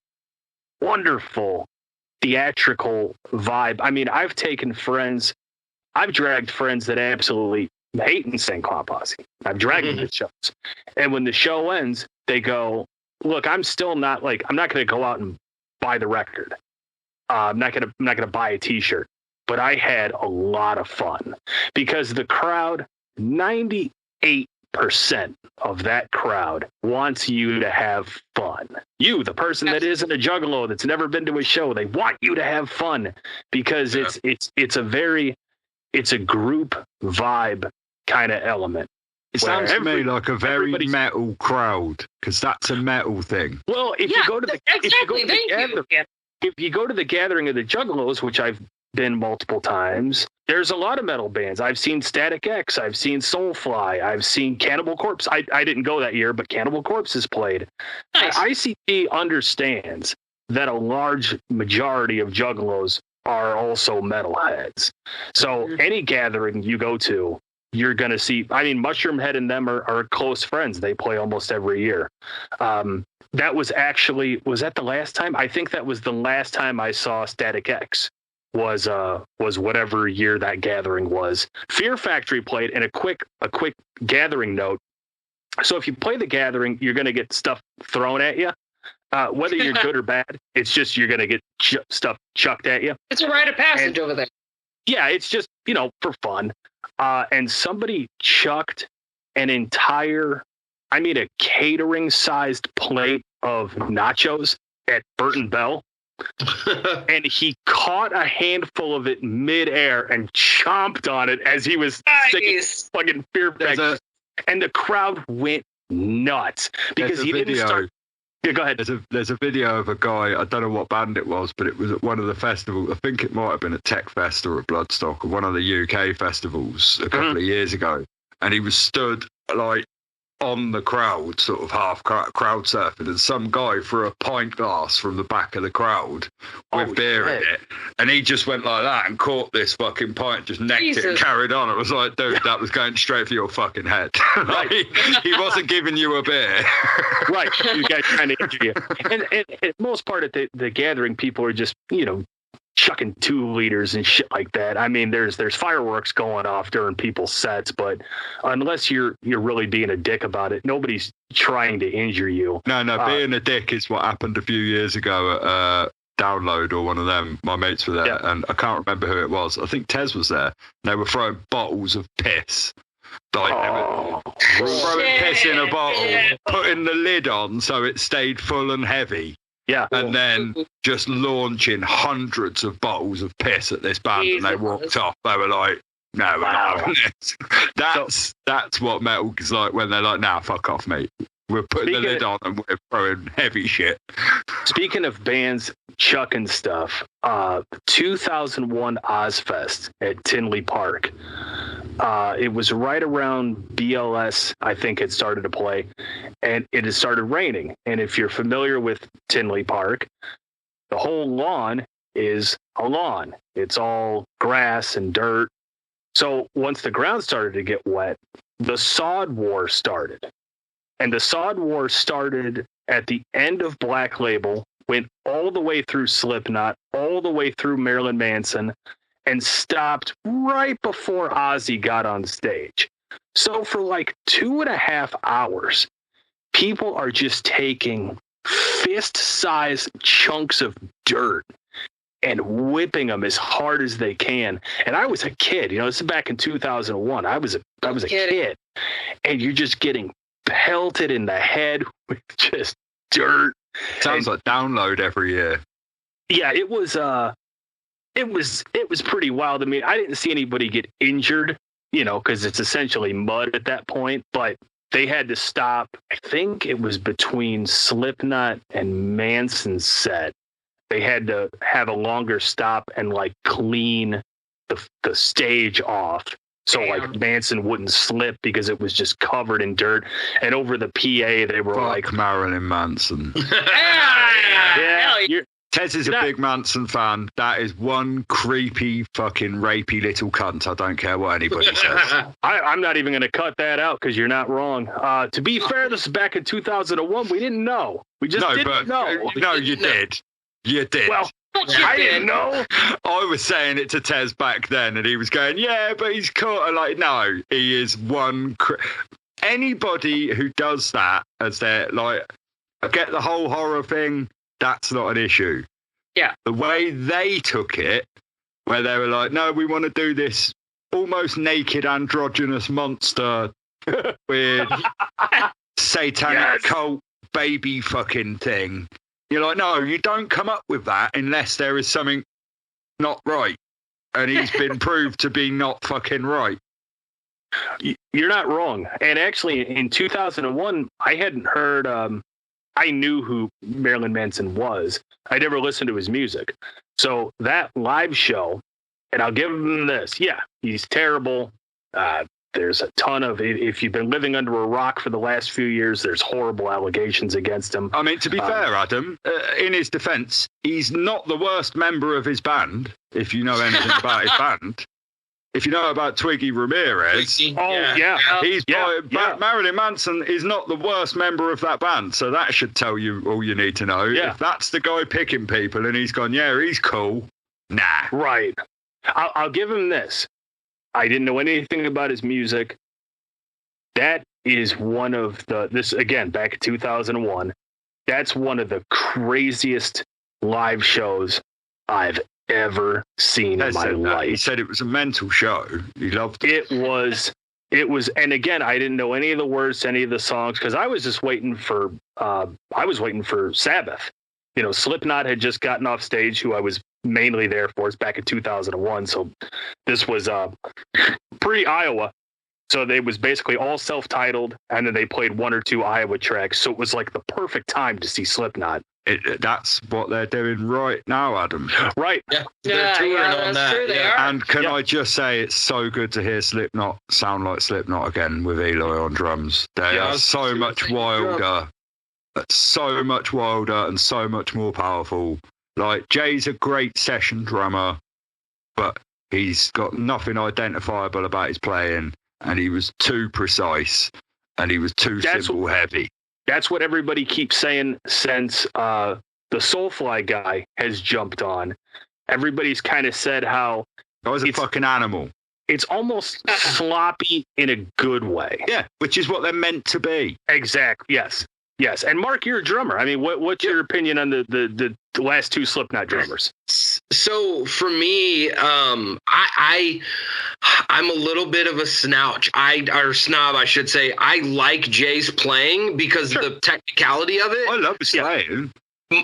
wonderful theatrical vibe. I mean, I've dragged friends that absolutely hate Insane Clown Posse. I've dragged them to shows. And when the show ends, they go, look, I'm not going to go out and buy the record. I'm not going to buy a t-shirt, but I had a lot of fun because the crowd, 98% of that crowd wants you to have fun. You, the person that isn't a juggalo, that's never been to a show, they want you to have fun because it's a group vibe kind of element. It sounds to me like a very metal crowd because that's a metal thing. Well, if you go to the gathering of the Juggalos, which I've been multiple times, there's a lot of metal bands. I've seen Static X, I've seen Soulfly, I've seen Cannibal Corpse. I didn't go that year, but Cannibal Corpse has played. Nice. ICP understands that a large majority of Juggalos are also metalheads. So any gathering you go to, you're going to see, I mean, Mushroom Head and them are close friends. They play almost every year. That was that the last time? I think that was the last time I saw Static X was whatever year that gathering was. Fear Factory played, and a quick gathering note. So if you play the gathering, you're going to get stuff thrown at you. Whether you're good or bad, it's just you're going to get stuff chucked at you. It's a rite of passage over there. Yeah, it's just, for fun. And somebody chucked a catering-sized plate of nachos at Burton Bell. And he caught a handful of it midair and chomped on it as he was singing fucking Fear Factory. And the crowd went nuts because he didn't start. Yeah, go ahead. There's a video of a guy, I don't know what band it was, but it was at one of the festivals. I think it might have been a Tech Fest or a Bloodstock or one of the UK festivals a couple of years ago. And he was stood on the crowd, sort of half crowd surfing, and some guy threw a pint glass from the back of the crowd with beer in it, and he just went like that and caught this fucking pint, just necked it and carried on. It was like, dude, that was going straight for your fucking head. He wasn't giving you a beer. Right, you guys trying to injure you. And most part of the gathering, people are just, chucking 2 liters and shit like that. I mean, there's fireworks going off during people's sets, but unless you're really being a dick about it, nobody's trying to injure you. No, being a dick is what happened a few years ago at Download or one of them. My mates were there, and I can't remember who it was. I think Tez was there. They were throwing bottles of piss. They were throwing piss in a bottle, putting the lid on so it stayed full and heavy. Yeah. And then just launching hundreds of bottles of piss at this band, and they walked off. They were like, no, we're not having this. That's what metal is like when they're like, nah, fuck off, mate. We're putting the lid on and we're throwing heavy shit. Speaking of bands chucking stuff, 2001 Ozfest at Tinley Park. It was right around BLS, I think it started to play, and it had started raining. And if you're familiar with Tinley Park, the whole lawn is a lawn. It's all grass and dirt. So once the ground started to get wet, the sod war started. And the sod war started at the end of Black Label, went all the way through Slipknot, all the way through Marilyn Manson, and stopped right before Ozzy got on stage. So for 2.5 hours, people are just taking fist-sized chunks of dirt and whipping them as hard as they can. And I was a kid, this is back in 2001. I was a kid, and you're just getting pelted in the head with just dirt. Sounds like Download every year. Yeah, it was pretty wild. I mean, I didn't see anybody get injured, because it's essentially mud at that point, but they had to stop. I think it was between Slipknot and Manson's set. They had to have a longer stop and clean the stage off So like Manson wouldn't slip because it was just covered in dirt. And over the PA, they were like Marilyn Manson. Yeah. Tez is a big Manson fan. That is one creepy, fucking rapey little cunt. I don't care what anybody says. I'm not even going to cut that out because you're not wrong. To be fair, this is back in 2001. We didn't know. We just didn't know. No, you did. You did. Well, I didn't know. I was saying it to Tez back then, and he was going, yeah, but he's cool. I'm like, no, he is one. Anybody who does that as their, like, I get the whole horror thing. That's not an issue. Yeah. The way they took it, where they were like, no, we want to do this almost naked androgynous monster with satanic cult baby fucking thing. You're like, no, you don't come up with that unless there is something not right. And he's been proved to be not fucking right. You're not wrong. And actually, in 2001, I hadn't heard... I knew who Marilyn Manson was. I never listened to his music. So that live show, and I'll give him this. Yeah, he's terrible. There's a ton of, if you've been living under a rock for the last few years, there's horrible allegations against him. I mean, to be fair, Adam, in his defense, he's not the worst member of his band, if you know anything about his band. If you know about Twiggy Ramirez, Marilyn Manson is not the worst member of that band, so that should tell you all you need to know. Yeah. If that's the guy picking people and he's gone, yeah, he's cool. Nah. Right. I'll give him this. I didn't know anything about his music. That is one of this again, back in 2001, that's one of the craziest live shows I've ever seen in my life. He said it was a mental show. He loved it. It was, and again, I didn't know any of the words to any of the songs because I was just waiting for Sabbath. You know, Slipknot had just gotten off stage, who I was mainly there for. It's back in 2001, so this was pre-Iowa. So they was basically all self-titled, and then they played one or two Iowa tracks. So it was like the perfect time to see Slipknot. That's what they're doing right now, Adam. Right. Yeah, they're touring on that. True, they are. And can I just say, it's so good to hear Slipknot sound like Slipknot again with Eloy on drums. They are so much wilder. So much wilder and so much more powerful. Like, Jay's a great session drummer, but he's got nothing identifiable about his playing, and he was too precise, and he was too cymbal heavy. That's what everybody keeps saying since the Soulfly guy has jumped on. Everybody's kind of said how... I was a fucking animal. It's almost sloppy in a good way. Yeah, which is what they're meant to be. Exactly, yes. Yes, and Mark, you're a drummer. I mean, what's your opinion on the last two Slipknot drummers? So for me, I'm a little bit of a snob, I should say. I like Jay's playing because of the technicality of it. I love his playing.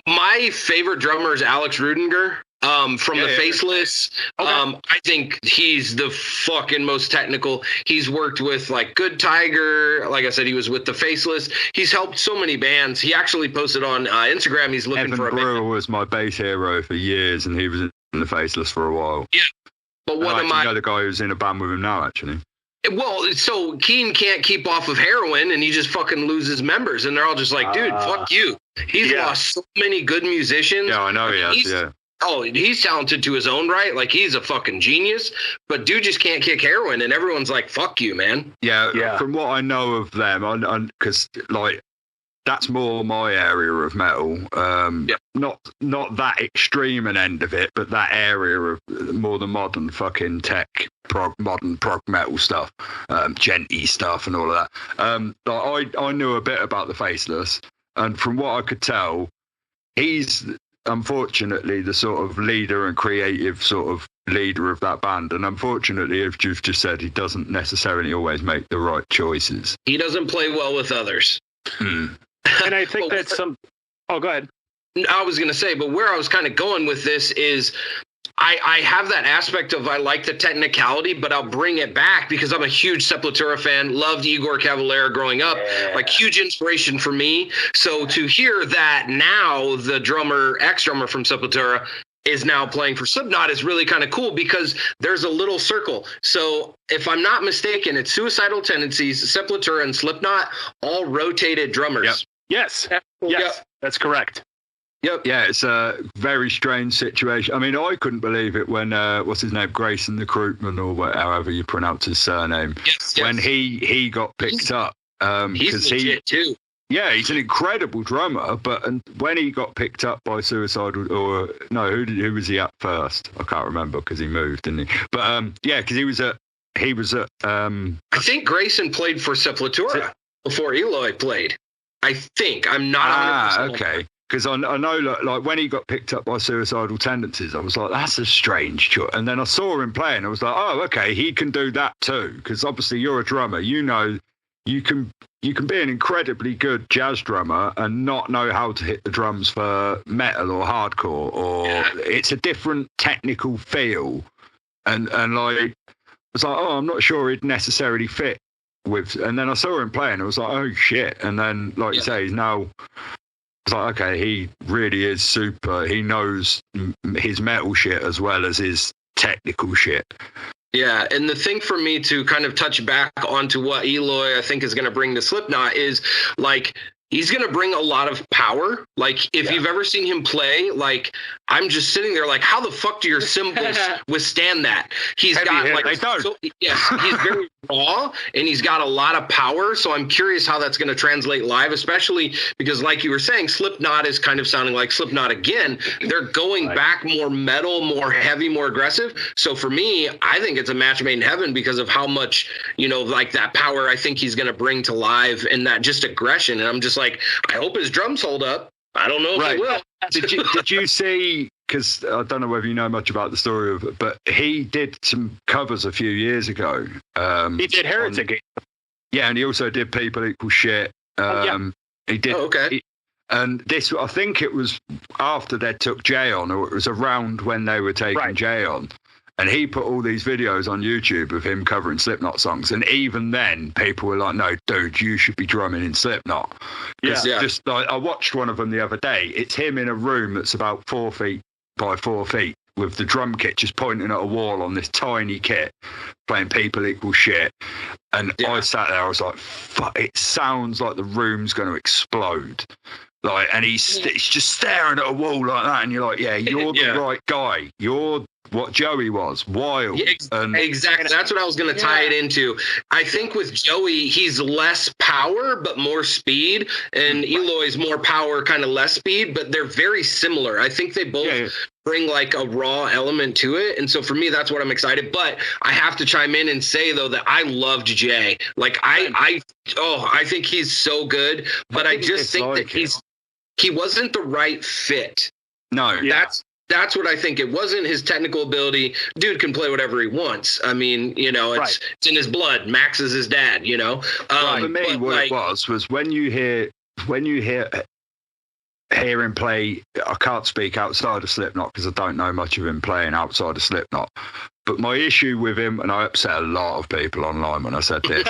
My favorite drummer is Alex Rudinger. From the Faceless. Okay. I think he's the fucking most technical. He's worked with like Good Tiger. Like I said, he was with the Faceless. He's helped so many bands. He actually posted on Instagram. He's looking Evan for a Brewer band. was my bass hero for years, and he was in the Faceless for a while. Yeah. But one of my... know the guy who's in a band with him now, actually. Well, so Keen can't keep off of heroin, and he just fucking loses members, and they're all just like, dude, fuck you. He's lost so many good musicians. Yeah, I know he has, yeah. Oh, he's talented to his own right. Like, he's a fucking genius, but dude just can't kick heroin, and everyone's like, fuck you, man. Yeah. From what I know of them, because, like, that's more my area of metal. Not that extreme an end of it, but that area of more the modern fucking tech, modern prog metal stuff, genty stuff and all of that. I knew a bit about the Faceless, and from what I could tell, he's unfortunately the sort of leader and creative sort of leader of that band. And unfortunately, as you've just said, he doesn't necessarily always make the right choices. He doesn't play well with others. And I think that's some... Oh, go ahead. I was going to say, but where I was kind of going with this is I have that aspect of I like the technicality, but I'll bring it back because I'm a huge Sepultura fan, loved Igor Cavalera growing up, like huge inspiration for me. So to hear that now the ex-drummer from Sepultura is now playing for Slipknot is really kind of cool because there's a little circle. So if I'm not mistaken, it's Suicidal Tendencies, Sepultura, and Slipknot all rotated drummers. Yep. Yes. Yes, that's correct. Yep. Yeah, it's a very strange situation. I mean, I couldn't believe it when what's his name, Grayson the Krugman, or however you pronounce his surname, when he got picked up. He's legit too. Yeah, he's an incredible drummer, but when he got picked up by Suicidal, or no, who was he at first? I can't remember because he moved, didn't he? But yeah, because he was at. I think Grayson played for Sepultura before Eloy played. I think I'm not. Okay. Because I know, like when he got picked up by Suicidal Tendencies, I was like, that's a strange choice. And then I saw him play, and I was like, oh, okay, he can do that too. Because obviously you're a drummer, you know, you can be an incredibly good jazz drummer and not know how to hit the drums for metal or hardcore, or it's a different technical feel. And like, I was like, oh, I'm not sure he'd necessarily fit with. And then I saw him play, and I was like, oh shit. And then, like you say, he's now. It's like, okay, he really is super. He knows his metal shit as well as his technical shit. Yeah, and the thing for me to kind of touch back onto what Eloy I think is going to bring to Slipknot is like he's going to bring a lot of power. Like if you've ever seen him play, like I'm just sitting there like, how the fuck do your cymbals withstand that? He's Heavy got hit. like, he's very raw and he's got a lot of power. So I'm curious how that's going to translate live, especially because like you were saying, Slipknot is kind of sounding like Slipknot again. They're going back more metal, more heavy, more aggressive. So for me, I think it's a match made in heaven because of how much, you know, like that power I think he's going to bring to live and that just aggression. And I'm just like, I hope his drums hold up. I don't know if they will. Did you see, because I don't know whether you know much about the story of it, but he did some covers a few years ago. He did Heretic. And he also did People Equal Shit. He did. Oh, okay. And this, I think it was after they took Jay on, or it was around when they were taking Jay on. And he put all these videos on YouTube of him covering Slipknot songs. And even then, people were like, no, dude, you should be drumming in Slipknot. Just like, I watched one of them the other day. It's him in a room that's about 4 feet by 4 feet with the drum kit just pointing at a wall on this tiny kit, playing People Equal Shit. And I sat there, I was like, fuck, it sounds like the room's going to explode. Like, and he's just staring at a wall like that. And you're like, yeah, you're the right guy. You're what Joey was, wild. Exactly. That's what I was going to tie it into. I think with Joey, he's less power, but more speed. And Eloy's more power, kind of less speed, but they're very similar. I think they both bring like a raw element to it. And so for me, that's what I'm excited. But I have to chime in and say, though, that I loved Jay. Like, I think he's so good. But I just think that he wasn't the right fit. No. That's what I think. It wasn't his technical ability. Dude can play whatever he wants. I mean, you know, it's in his blood. Max is his dad, you know. For me, what it was when you hear him play. I can't speak outside of Slipknot because I don't know much of him playing outside of Slipknot. But my issue with him, and I upset a lot of people online when I said this,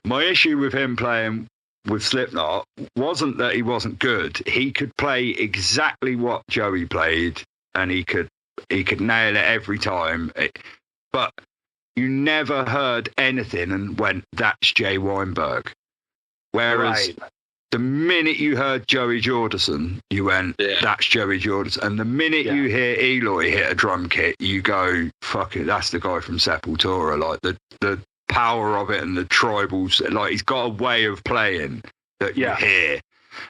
my issue with him playing with Slipknot wasn't that he wasn't good. He could play exactly what Joey played, and he could nail it every time. But you never heard anything and went, "That's Jay Weinberg." Whereas the minute you heard Joey Jordison, you went, "That's Joey Jordison." And the minute you hear Eloy hit a drum kit, you go, "Fuck it, that's the guy from Sepultura." Like the power of it and the tribals, like he's got a way of playing that you hear.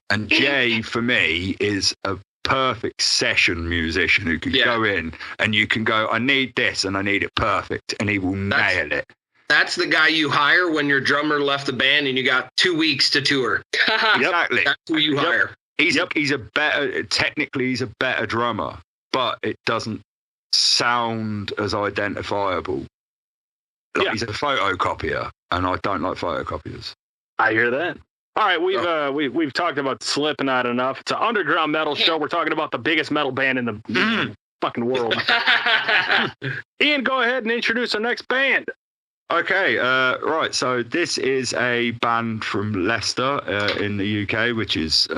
And Jay, for me, is a perfect session musician who can go in and you can go, I need this and I need it perfect, and he will nail it. That's the guy you hire when your drummer left the band and you got 2 weeks to tour. Exactly. That's who you hire. He's a better, technically he's a better drummer, but it doesn't sound as identifiable. Like he's a photocopier, and I don't like photocopiers. I hear that. All right, we've talked about Slipknot enough. It's an underground metal show. We're talking about the biggest metal band in the fucking world. Ian, go ahead and introduce our next band. Okay, right. So this is a band from Leicester in the UK, which is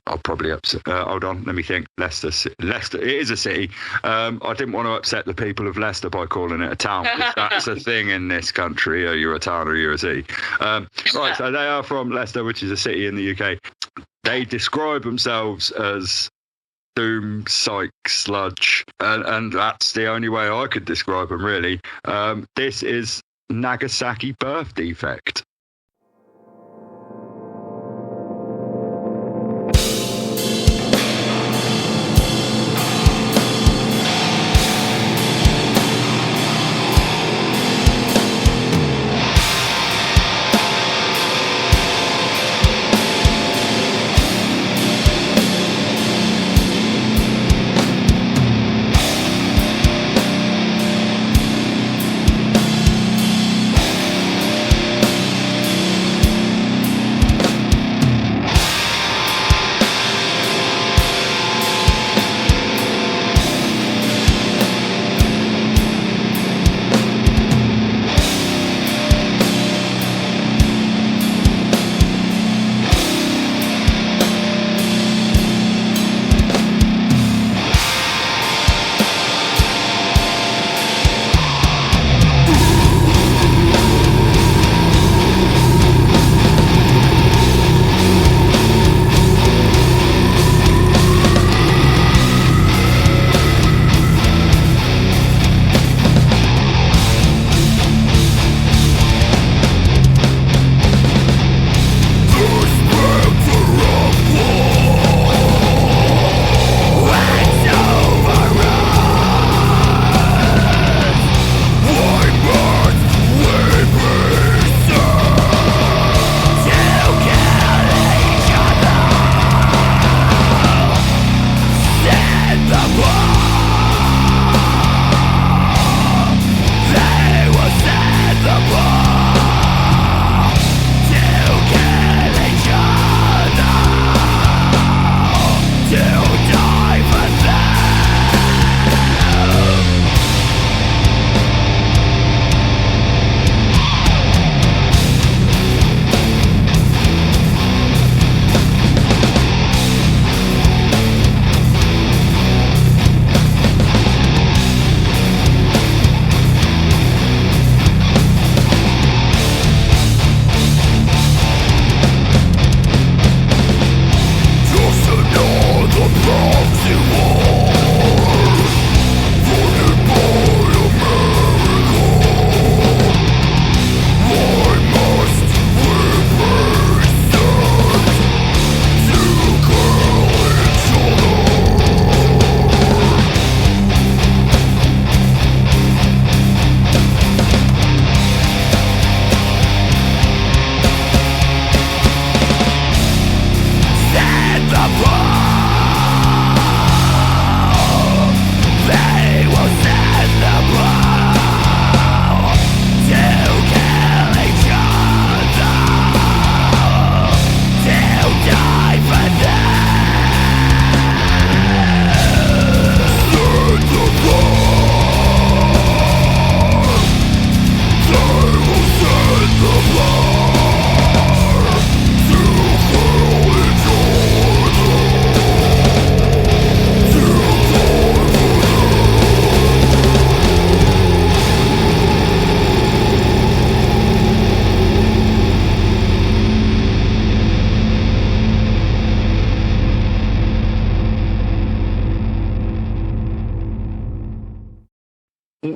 I'll probably upset. Hold on, let me think. Leicester. Leicester. It is a city. I didn't want to upset the people of Leicester by calling it a town. That's a thing in this country. You're a town or you're a city. Right. So they are from Leicester, which is a city in the UK. They describe themselves as doom, psych, sludge, and that's the only way I could describe them. Really. This is Nagasaki Birth Defect.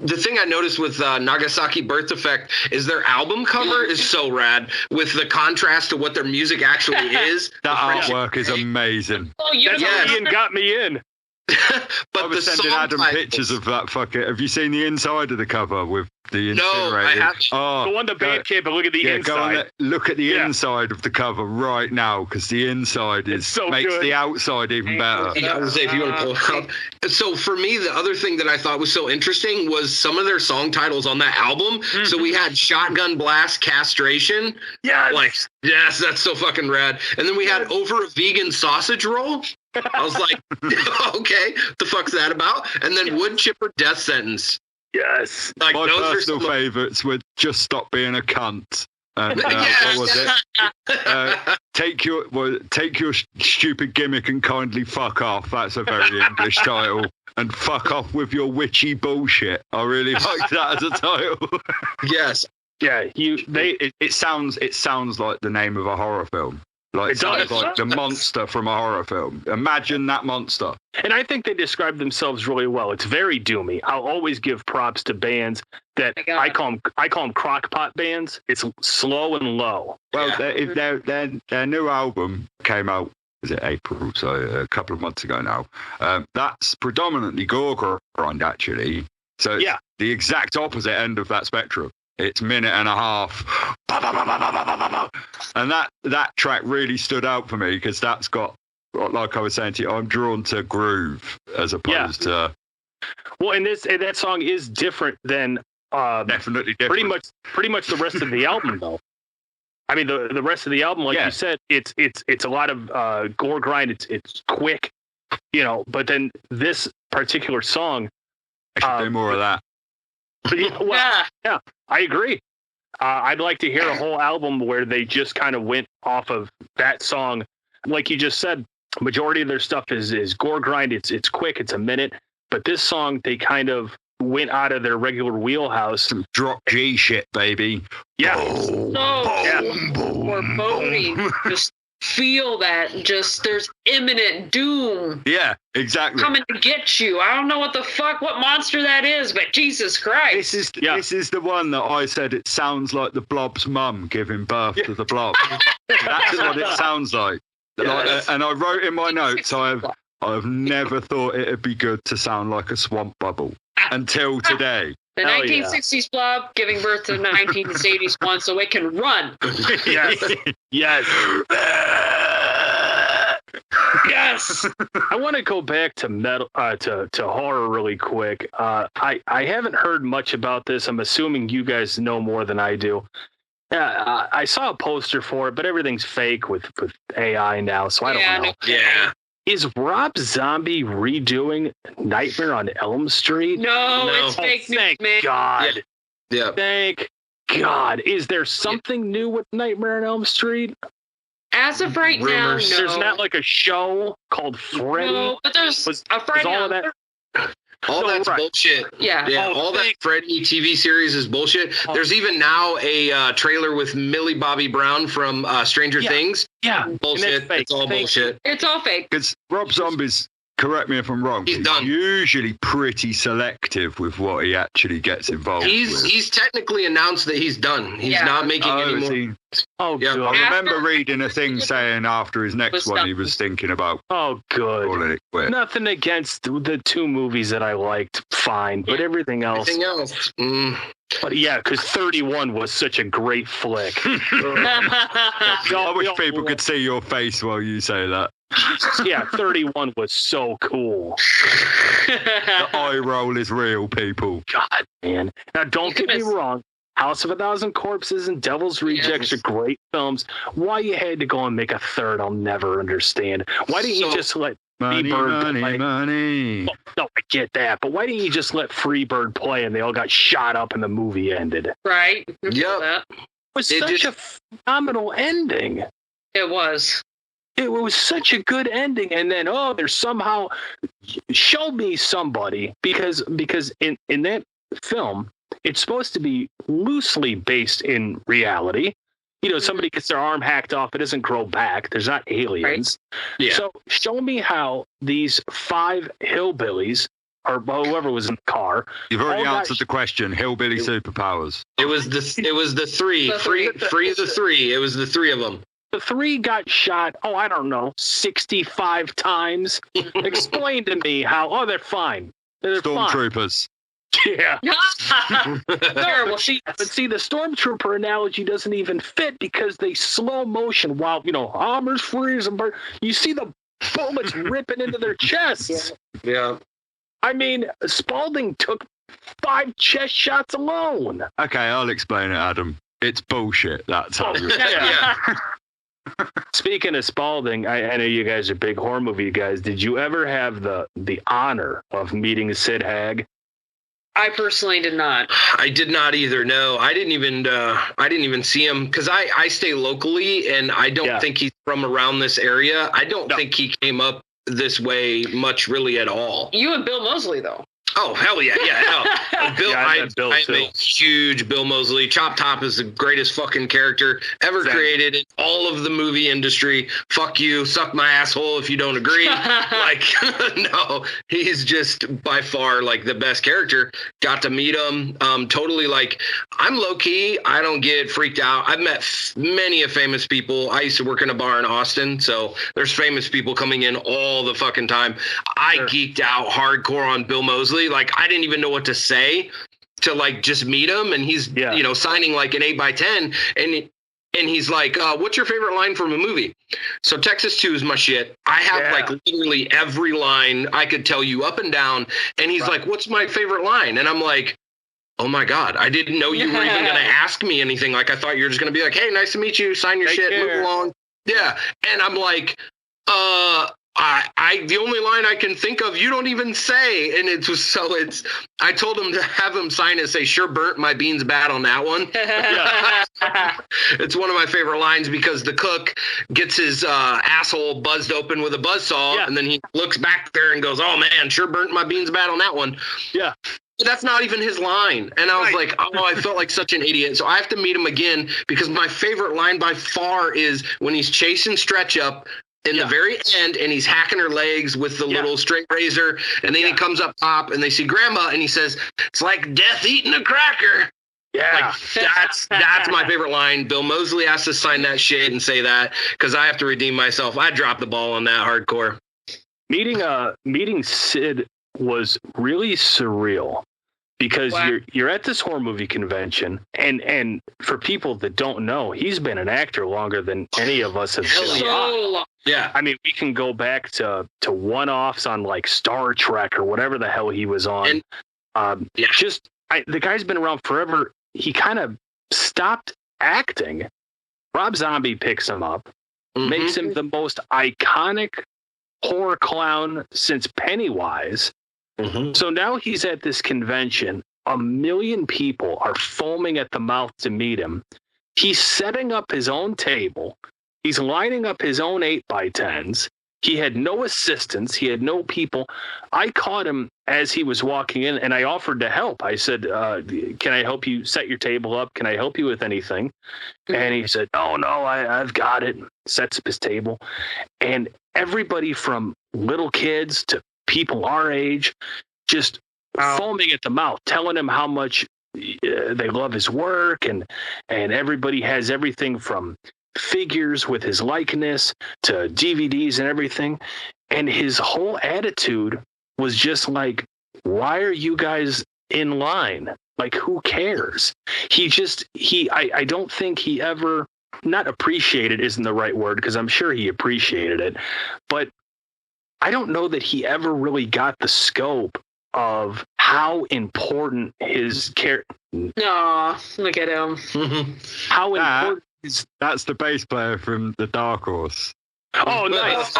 The thing I noticed with Nagasaki Birth Defect is their album cover is so rad with the contrast to what their music actually is. That artwork is amazing. Oh, yes. Ian got me in. But I was sending Adam pictures of that fucker. Have you seen the inside of the cover with the incinerator? No, I haven't. Oh, Go on the Bandcamp and look at the inside. Go on look at the inside of the cover right now, because the inside makes the outside even better. Yeah, I was say, if you want to pull it up. So for me, the other thing that I thought was so interesting was some of their song titles on that album. Mm-hmm. So we had Shotgun Blast, Castration. Yeah, yes, that's so fucking rad. And then we had Over a Vegan Sausage Roll. I was like, okay, what the fuck's that about? And then Wood Chipper Death Sentence. Yes. Like, my personal favourites were Just Stop Being a Cunt. And what was it? take your stupid gimmick and kindly fuck off. That's a very English title. And fuck off with your witchy bullshit. I really like that as a title. Yes. Yeah, it sounds like the name of a horror film. Like, it sounds like the monster from a horror film. Imagine that monster. And I think they describe themselves really well. It's very doomy. I'll always give props to bands that I call them crockpot bands. It's slow and low. Well, their new album came out, was it April? So a couple of months ago now. That's predominantly gore grind, actually. So it's the exact opposite end of that spectrum. It's minute and a half. And that track really stood out for me because that's got, like I was saying to you, I'm drawn to groove as opposed to... Well, and that song is different than... definitely different. Pretty much the rest of the album, though. I mean, the rest of the album, like you said, it's a lot of gore grind. It's quick, but then this particular song... I should do more of that. Yeah, I agree. I'd like to hear a whole album where they just kind of went off of that song. Like you just said, majority of their stuff is gore grind. It's quick. It's a minute. But this song, they kind of went out of their regular wheelhouse. Some drop G shit, baby. Yeah. Foreboding. Just feel that. Just there's imminent doom. Yeah, exactly. Coming to get you. I don't know what monster that is, but Jesus Christ. This is the one that I said it sounds like the Blob's mum giving birth to the Blob. That's what it sounds like. Yes. And I wrote in my notes, I've never thought it'd be good to sound like a swamp bubble until today. The 1960s Blob giving birth to the 1980s one so it can run. Yes. Yes. I want to go back to metal, to horror really quick. I haven't heard much about this. I'm assuming you guys know more than I do. I saw a poster for it, but everything's fake with AI now, so I don't know. Yeah. Is Rob Zombie redoing Nightmare on Elm Street? No, it's fake news, thank man. God. Yeah. Thank God. Is there something new with Nightmare on Elm Street? As of right now, no. There's not like a show called Freddy. No, but there's a Freddy. All of that. All that's bullshit. Yeah. All that Freddy TV series is bullshit. There's even now a trailer with Millie Bobby Brown from Stranger Things. Yeah. Bullshit. It's all bullshit. It's all fake. Because Rob Zombie's, correct me if I'm wrong, he's done. Usually pretty selective with what he actually gets involved with. He's technically announced that he's done. He's not making any more. Oh, yeah. good. I remember reading a thing saying after his next one he was thinking about calling it quit. Nothing against the two movies that I liked, fine, but everything else. But yeah, because 31 was such a great flick. I wish people could see your face while you say that. Yeah, 31 was so cool. The eye roll is real, people. God, man. Now, don't get me wrong. House of a Thousand Corpses and Devil's Rejects are great films. Why you had to go and make a third, I'll never understand. Why didn't you just let Freebird play? No, I get that. But why didn't you just let Freebird play and they all got shot up and the movie ended? Right. Yep. It was such a phenomenal ending. It was. It was such a good ending. And then, there's somehow... Show me somebody. Because in that film... It's supposed to be loosely based in reality. Somebody gets their arm hacked off. It doesn't grow back. There's not aliens. Right. Yeah. So show me how these 5 hillbillies, or whoever was in the car. You've already answered the question. Hillbilly superpowers. It was the 3. Free the 3. It was the 3 of them. The 3 got shot, I don't know, 65 times. Explain to me how, they're fine. They're Stormtroopers. Yeah. Terrible. But see, the Stormtrooper analogy doesn't even fit because they slow motion while, armor's freezing. You see the bullets ripping into their chests. Yeah. I mean, Spaulding took 5 chest shots alone. Okay, I'll explain it, Adam. It's bullshit. That's how you Speaking of Spaulding, I know you guys are big horror movie guys. Did you ever have the honor of meeting Sid Haig? I personally did not. I did not either. No, I didn't even see him because I stay locally and I don't think he's from around this area. I don't think he came up this way much really at all. You and Bill Moseley though. Oh, hell yeah. No. Bill, I'm a huge Bill Moseley. Chop Top is the greatest fucking character ever created in all of the movie industry. Fuck you. Suck my asshole if you don't agree. Like, no, he's just by far like the best character. Got to meet him. Totally like, I'm low key. I don't get freaked out. I've met many of famous people. I used to work in a bar in Austin. So there's famous people coming in all the fucking time. I geeked out hardcore on Bill Moseley. Like, I didn't even know what to say to like just meet him, and he's signing like an 8x10, and he's like, what's your favorite line from a movie? So Texas 2 is my shit. I have like literally every line I could tell you up and down, and he's like, what's my favorite line? And I'm like, oh my God, I didn't know you were even gonna ask me anything. Like, I thought you were just gonna be like, hey, nice to meet you, sign your shit, move along. Yeah. And I'm like, the only line I can think of, you don't even say. And I told him to have him sign it, say, sure burnt my beans bad on that one. It's one of my favorite lines because the cook gets his asshole buzzed open with a buzzsaw, and then he looks back there and goes, oh man, sure burnt my beans bad on that one. Yeah. That's not even his line. And I was like, oh, I felt like such an idiot. So I have to meet him again because my favorite line by far is when he's chasing Stretch up in the very end, and he's hacking her legs with the little straight razor, and then he comes up top, and they see Grandma, and he says, "It's like death eating a cracker." Yeah, like, that's my favorite line. Bill Moseley has to sign that shit and say that because I have to redeem myself. I dropped the ball on that hardcore. Meeting Sid was really surreal. Because you're at this horror movie convention, and for people that don't know, he's been an actor longer than any of us have been. So yeah, I mean, we can go back to one-offs on like Star Trek or whatever the hell he was on. And, the guy's been around forever. He kind of stopped acting. Rob Zombie picks him up, makes him the most iconic horror clown since Pennywise. So now he's at this convention. 1 million people are foaming at the mouth to meet him. He's setting up his own table. He's lining up his own 8x10s. He had no assistants. He had no people. I caught him as he was walking in, and I offered to help. I said, can I help you set your table up? Can I help you with anything? And he said, oh, no, I've got it. Sets up his table. And everybody from little kids to people our age just foaming at the mouth, telling him how much they love his work, and everybody has everything from figures with his likeness to DVDs and everything. And his whole attitude was just like, why are you guys in line? Like, who cares? I don't think he ever, not appreciated isn't the right word, because I'm sure he appreciated it, but I don't know that he ever really got the scope of how important his character. No, look at him. How important that's the bass player from the Dark Horse. Oh, nice.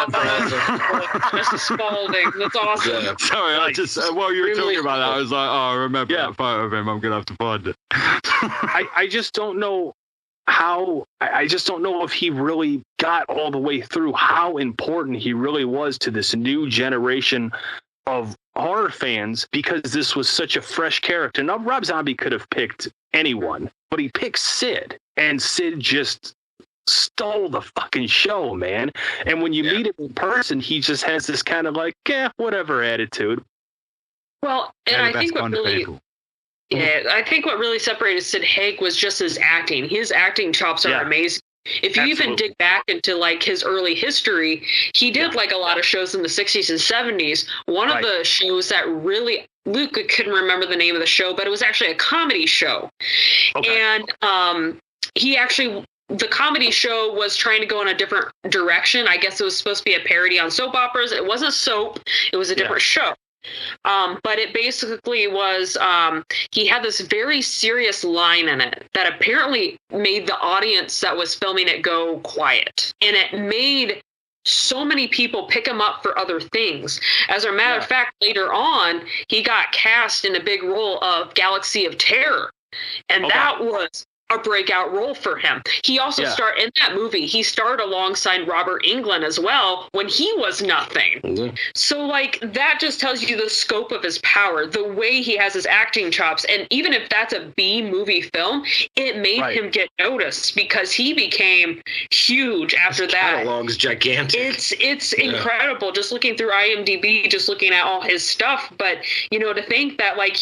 That's Spalding. That's awesome. Yeah. Sorry, I just while you were talking about that, I was like, oh, I remember that photo of him. I'm gonna have to find it. I just don't know how. I just don't know if he really got all the way through how important he really was to this new generation of horror fans, because this was such a fresh character. Now, Rob Zombie could have picked anyone, but he picked Sid, and Sid just stole the fucking show, man. And when you meet him in person, he just has this kind of like, whatever attitude. Well, and I think what really, I think what really separated Sid Haig was just his acting. His acting chops are amazing. If you even dig back into like his early history, he did like a lot of shows in the 60s and 70s. One of the shows that really, Luke couldn't remember the name of the show, but it was actually a comedy show. Okay. And he actually, the comedy show was trying to go in a different direction. I guess it was supposed to be a parody on soap operas. It wasn't soap. It was a different show. But it basically was, he had this very serious line in it that apparently made the audience that was filming it go quiet. And it made so many people pick him up for other things. As a matter of fact, later on, he got cast in a big role of Galaxy of Terror. And that was a breakout role for him. He also starred in that movie. He starred alongside Robert Englund as well when he was nothing. Mm-hmm. So like that just tells you the scope of his power, the way he has his acting chops. And even if that's a B movie film, it made him get noticed because he became huge after his that. Catalog's gigantic. It's incredible just looking through IMDb, just looking at all his stuff. But you know, to think that like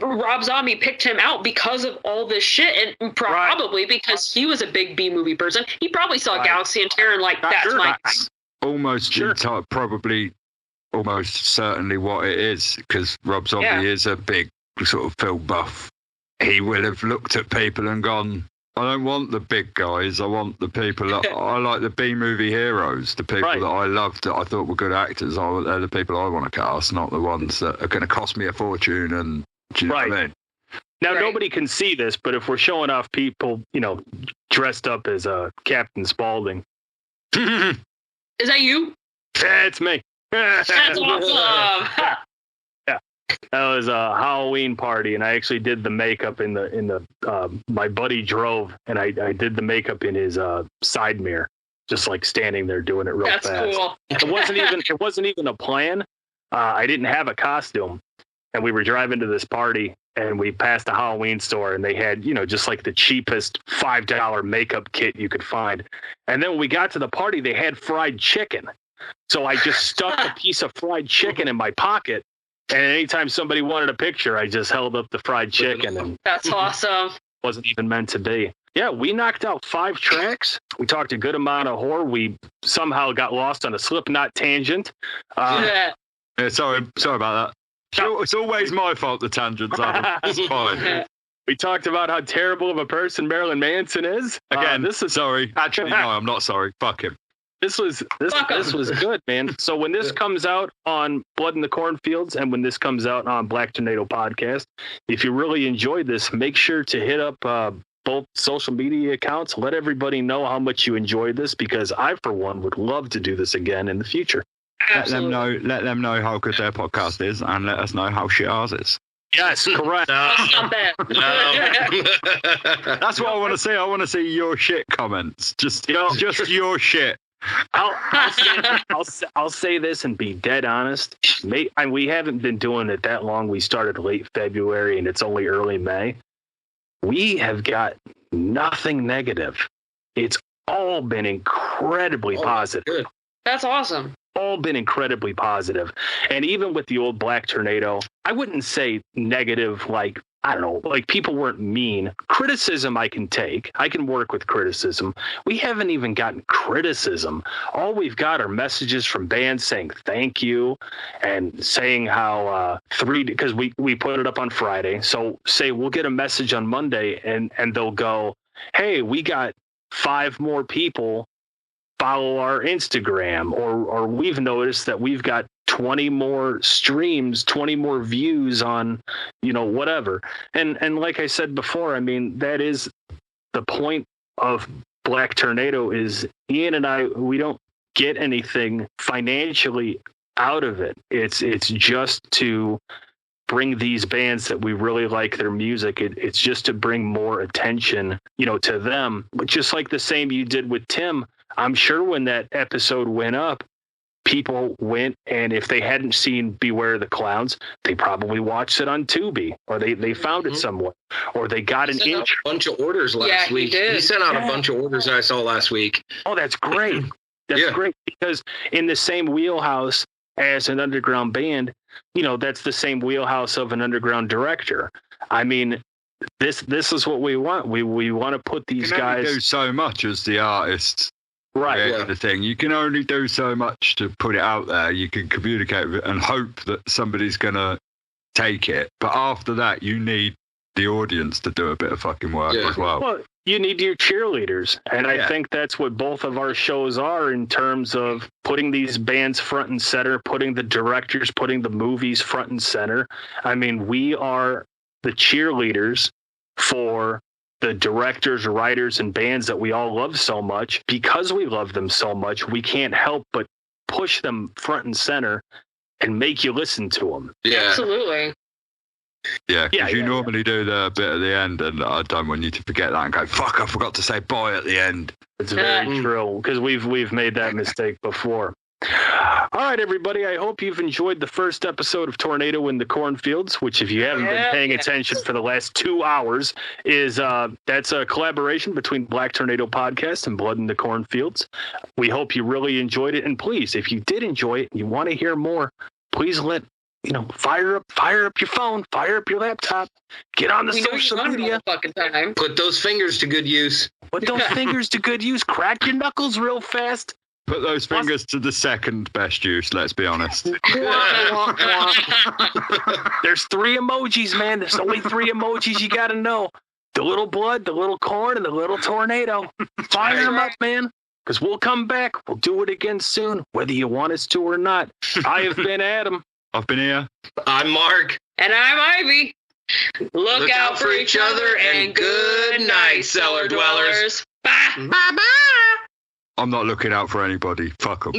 Rob Zombie picked him out because of all this shit, and probably because he was a big B movie person. He probably saw Galaxy and Terror and like, that's my guy. Almost probably almost certainly what it is, because Rob Zombie is a big sort of film buff. He will have looked at people and gone, I don't want the big guys. I want the people that I like, the B movie heroes, the people that I loved, that I thought were good actors. They're the people I want to cast, not the ones that are going to cost me a fortune. And do you know what I mean? Now, nobody can see this, but if we're showing off people, you know, dressed up as Captain Spaulding. Is that you? Yeah, it's me. That's awesome. Yeah, that was a Halloween party, and I actually did the makeup in the my buddy drove, and I did the makeup in his side mirror, just like standing there doing it real fast. That's cool. It wasn't even a plan. I didn't have a costume, and we were driving to this party. And we passed a Halloween store, and they had, you know, just like the cheapest $5 makeup kit you could find. And then when we got to the party, they had fried chicken. So I just stuck a piece of fried chicken in my pocket. And anytime somebody wanted a picture, I just held up the fried chicken. And that's awesome. Wasn't even meant to be. Yeah, we knocked out 5 tracks. We talked a good amount of horror. We somehow got lost on a Slipknot tangent. Sorry about that. It's always my fault, the tangents are. It's fine. We talked about how terrible of a person Marilyn Manson is. Again, sorry. Actually, no, I'm not sorry. Fuck him. This was good, man. So when this comes out on Blood in the Cornfields and when this comes out on Black Tornado Podcast, if you really enjoyed this, make sure to hit up both social media accounts. Let everybody know how much you enjoyed this, because I, for one, would love to do this again in the future. Absolutely. Let them know how good their podcast is, and let us know how shit ours is. Yes, correct. Not bad. That's what I want to see. I want to see your shit comments. Just your shit. I'll say this and be dead honest. We haven't been doing it that long. We started late February, and it's only early May. We have got nothing negative. It's all been incredibly positive. Good. That's awesome. All been incredibly positive. And even with the old Black Tornado, I wouldn't say negative, like, I don't know, like people weren't mean. Criticism I can take. I can work with criticism. We haven't even gotten criticism. All we've got are messages from bands saying thank you and saying how because we put it up on Friday. So say we'll get a message on Monday and they'll go, hey, we got 5 more people follow our Instagram, or we've noticed that we've got 20 more streams, 20 more views on, you know, whatever. And like I said before, I mean, that is the point of Black Tornado is Ian and I, we don't get anything financially out of it. It's just to bring these bands that we really like their music. It's just to bring more attention, you know, to them. But just like the same you did with Tim, I'm sure when that episode went up, people went, and if they hadn't seen Beware the Clowns, they probably watched it on Tubi, or they found it somewhere, or they got an intro. A bunch of orders last week. He sent out a bunch of orders that I saw last week. Oh, that's great. That's great, because in the same wheelhouse as an underground band, you know, that's the same wheelhouse of an underground director. I mean, this is what we want. We want to put these guys. You can only do so much as the artists. Right. Yeah. The thing. You can only do so much to put it out there. You can communicate with it and hope that somebody's going to take it. But after that, you need the audience to do a bit of fucking work as well. Well, you need your cheerleaders. And I think that's what both of our shows are in terms of putting these bands front and center, putting the directors, putting the movies front and center. I mean, we are the cheerleaders for the the directors, writers, and bands that we all love so much. Because we love them so much, we can't help but push them front and center and make you listen to them. Yeah, absolutely. Yeah, because you normally do the bit at the end, and I don't want you to forget that and go, fuck, I forgot to say bye at the end. It's very true, because we've made that mistake before. All right, everybody, I hope you've enjoyed the first episode of Tornado in the Cornfields, which, if you haven't been paying attention for the last 2 hours, is that's a collaboration between Black Tornado Podcast and Blood in the Cornfields. We hope you really enjoyed it, and please, if you did enjoy it and you want to hear more, please fire up your phone, fire up your laptop, get on the social media. Put those fingers to good use. Put those fingers to good use. Crack your knuckles real fast. Put those fingers to the second best use, let's be honest. There's 3 emojis, man. There's only 3 emojis you got to know. The little blood, the little corn, and the little tornado. Fire them up, man. Because we'll come back. We'll do it again soon, whether you want us to or not. I have been Adam. I've been here. I'm Mark. And I'm Ivy. Look out for each other, and good night, cellar dwellers. Bye. Bye-bye. I'm not looking out for anybody. Fuck them.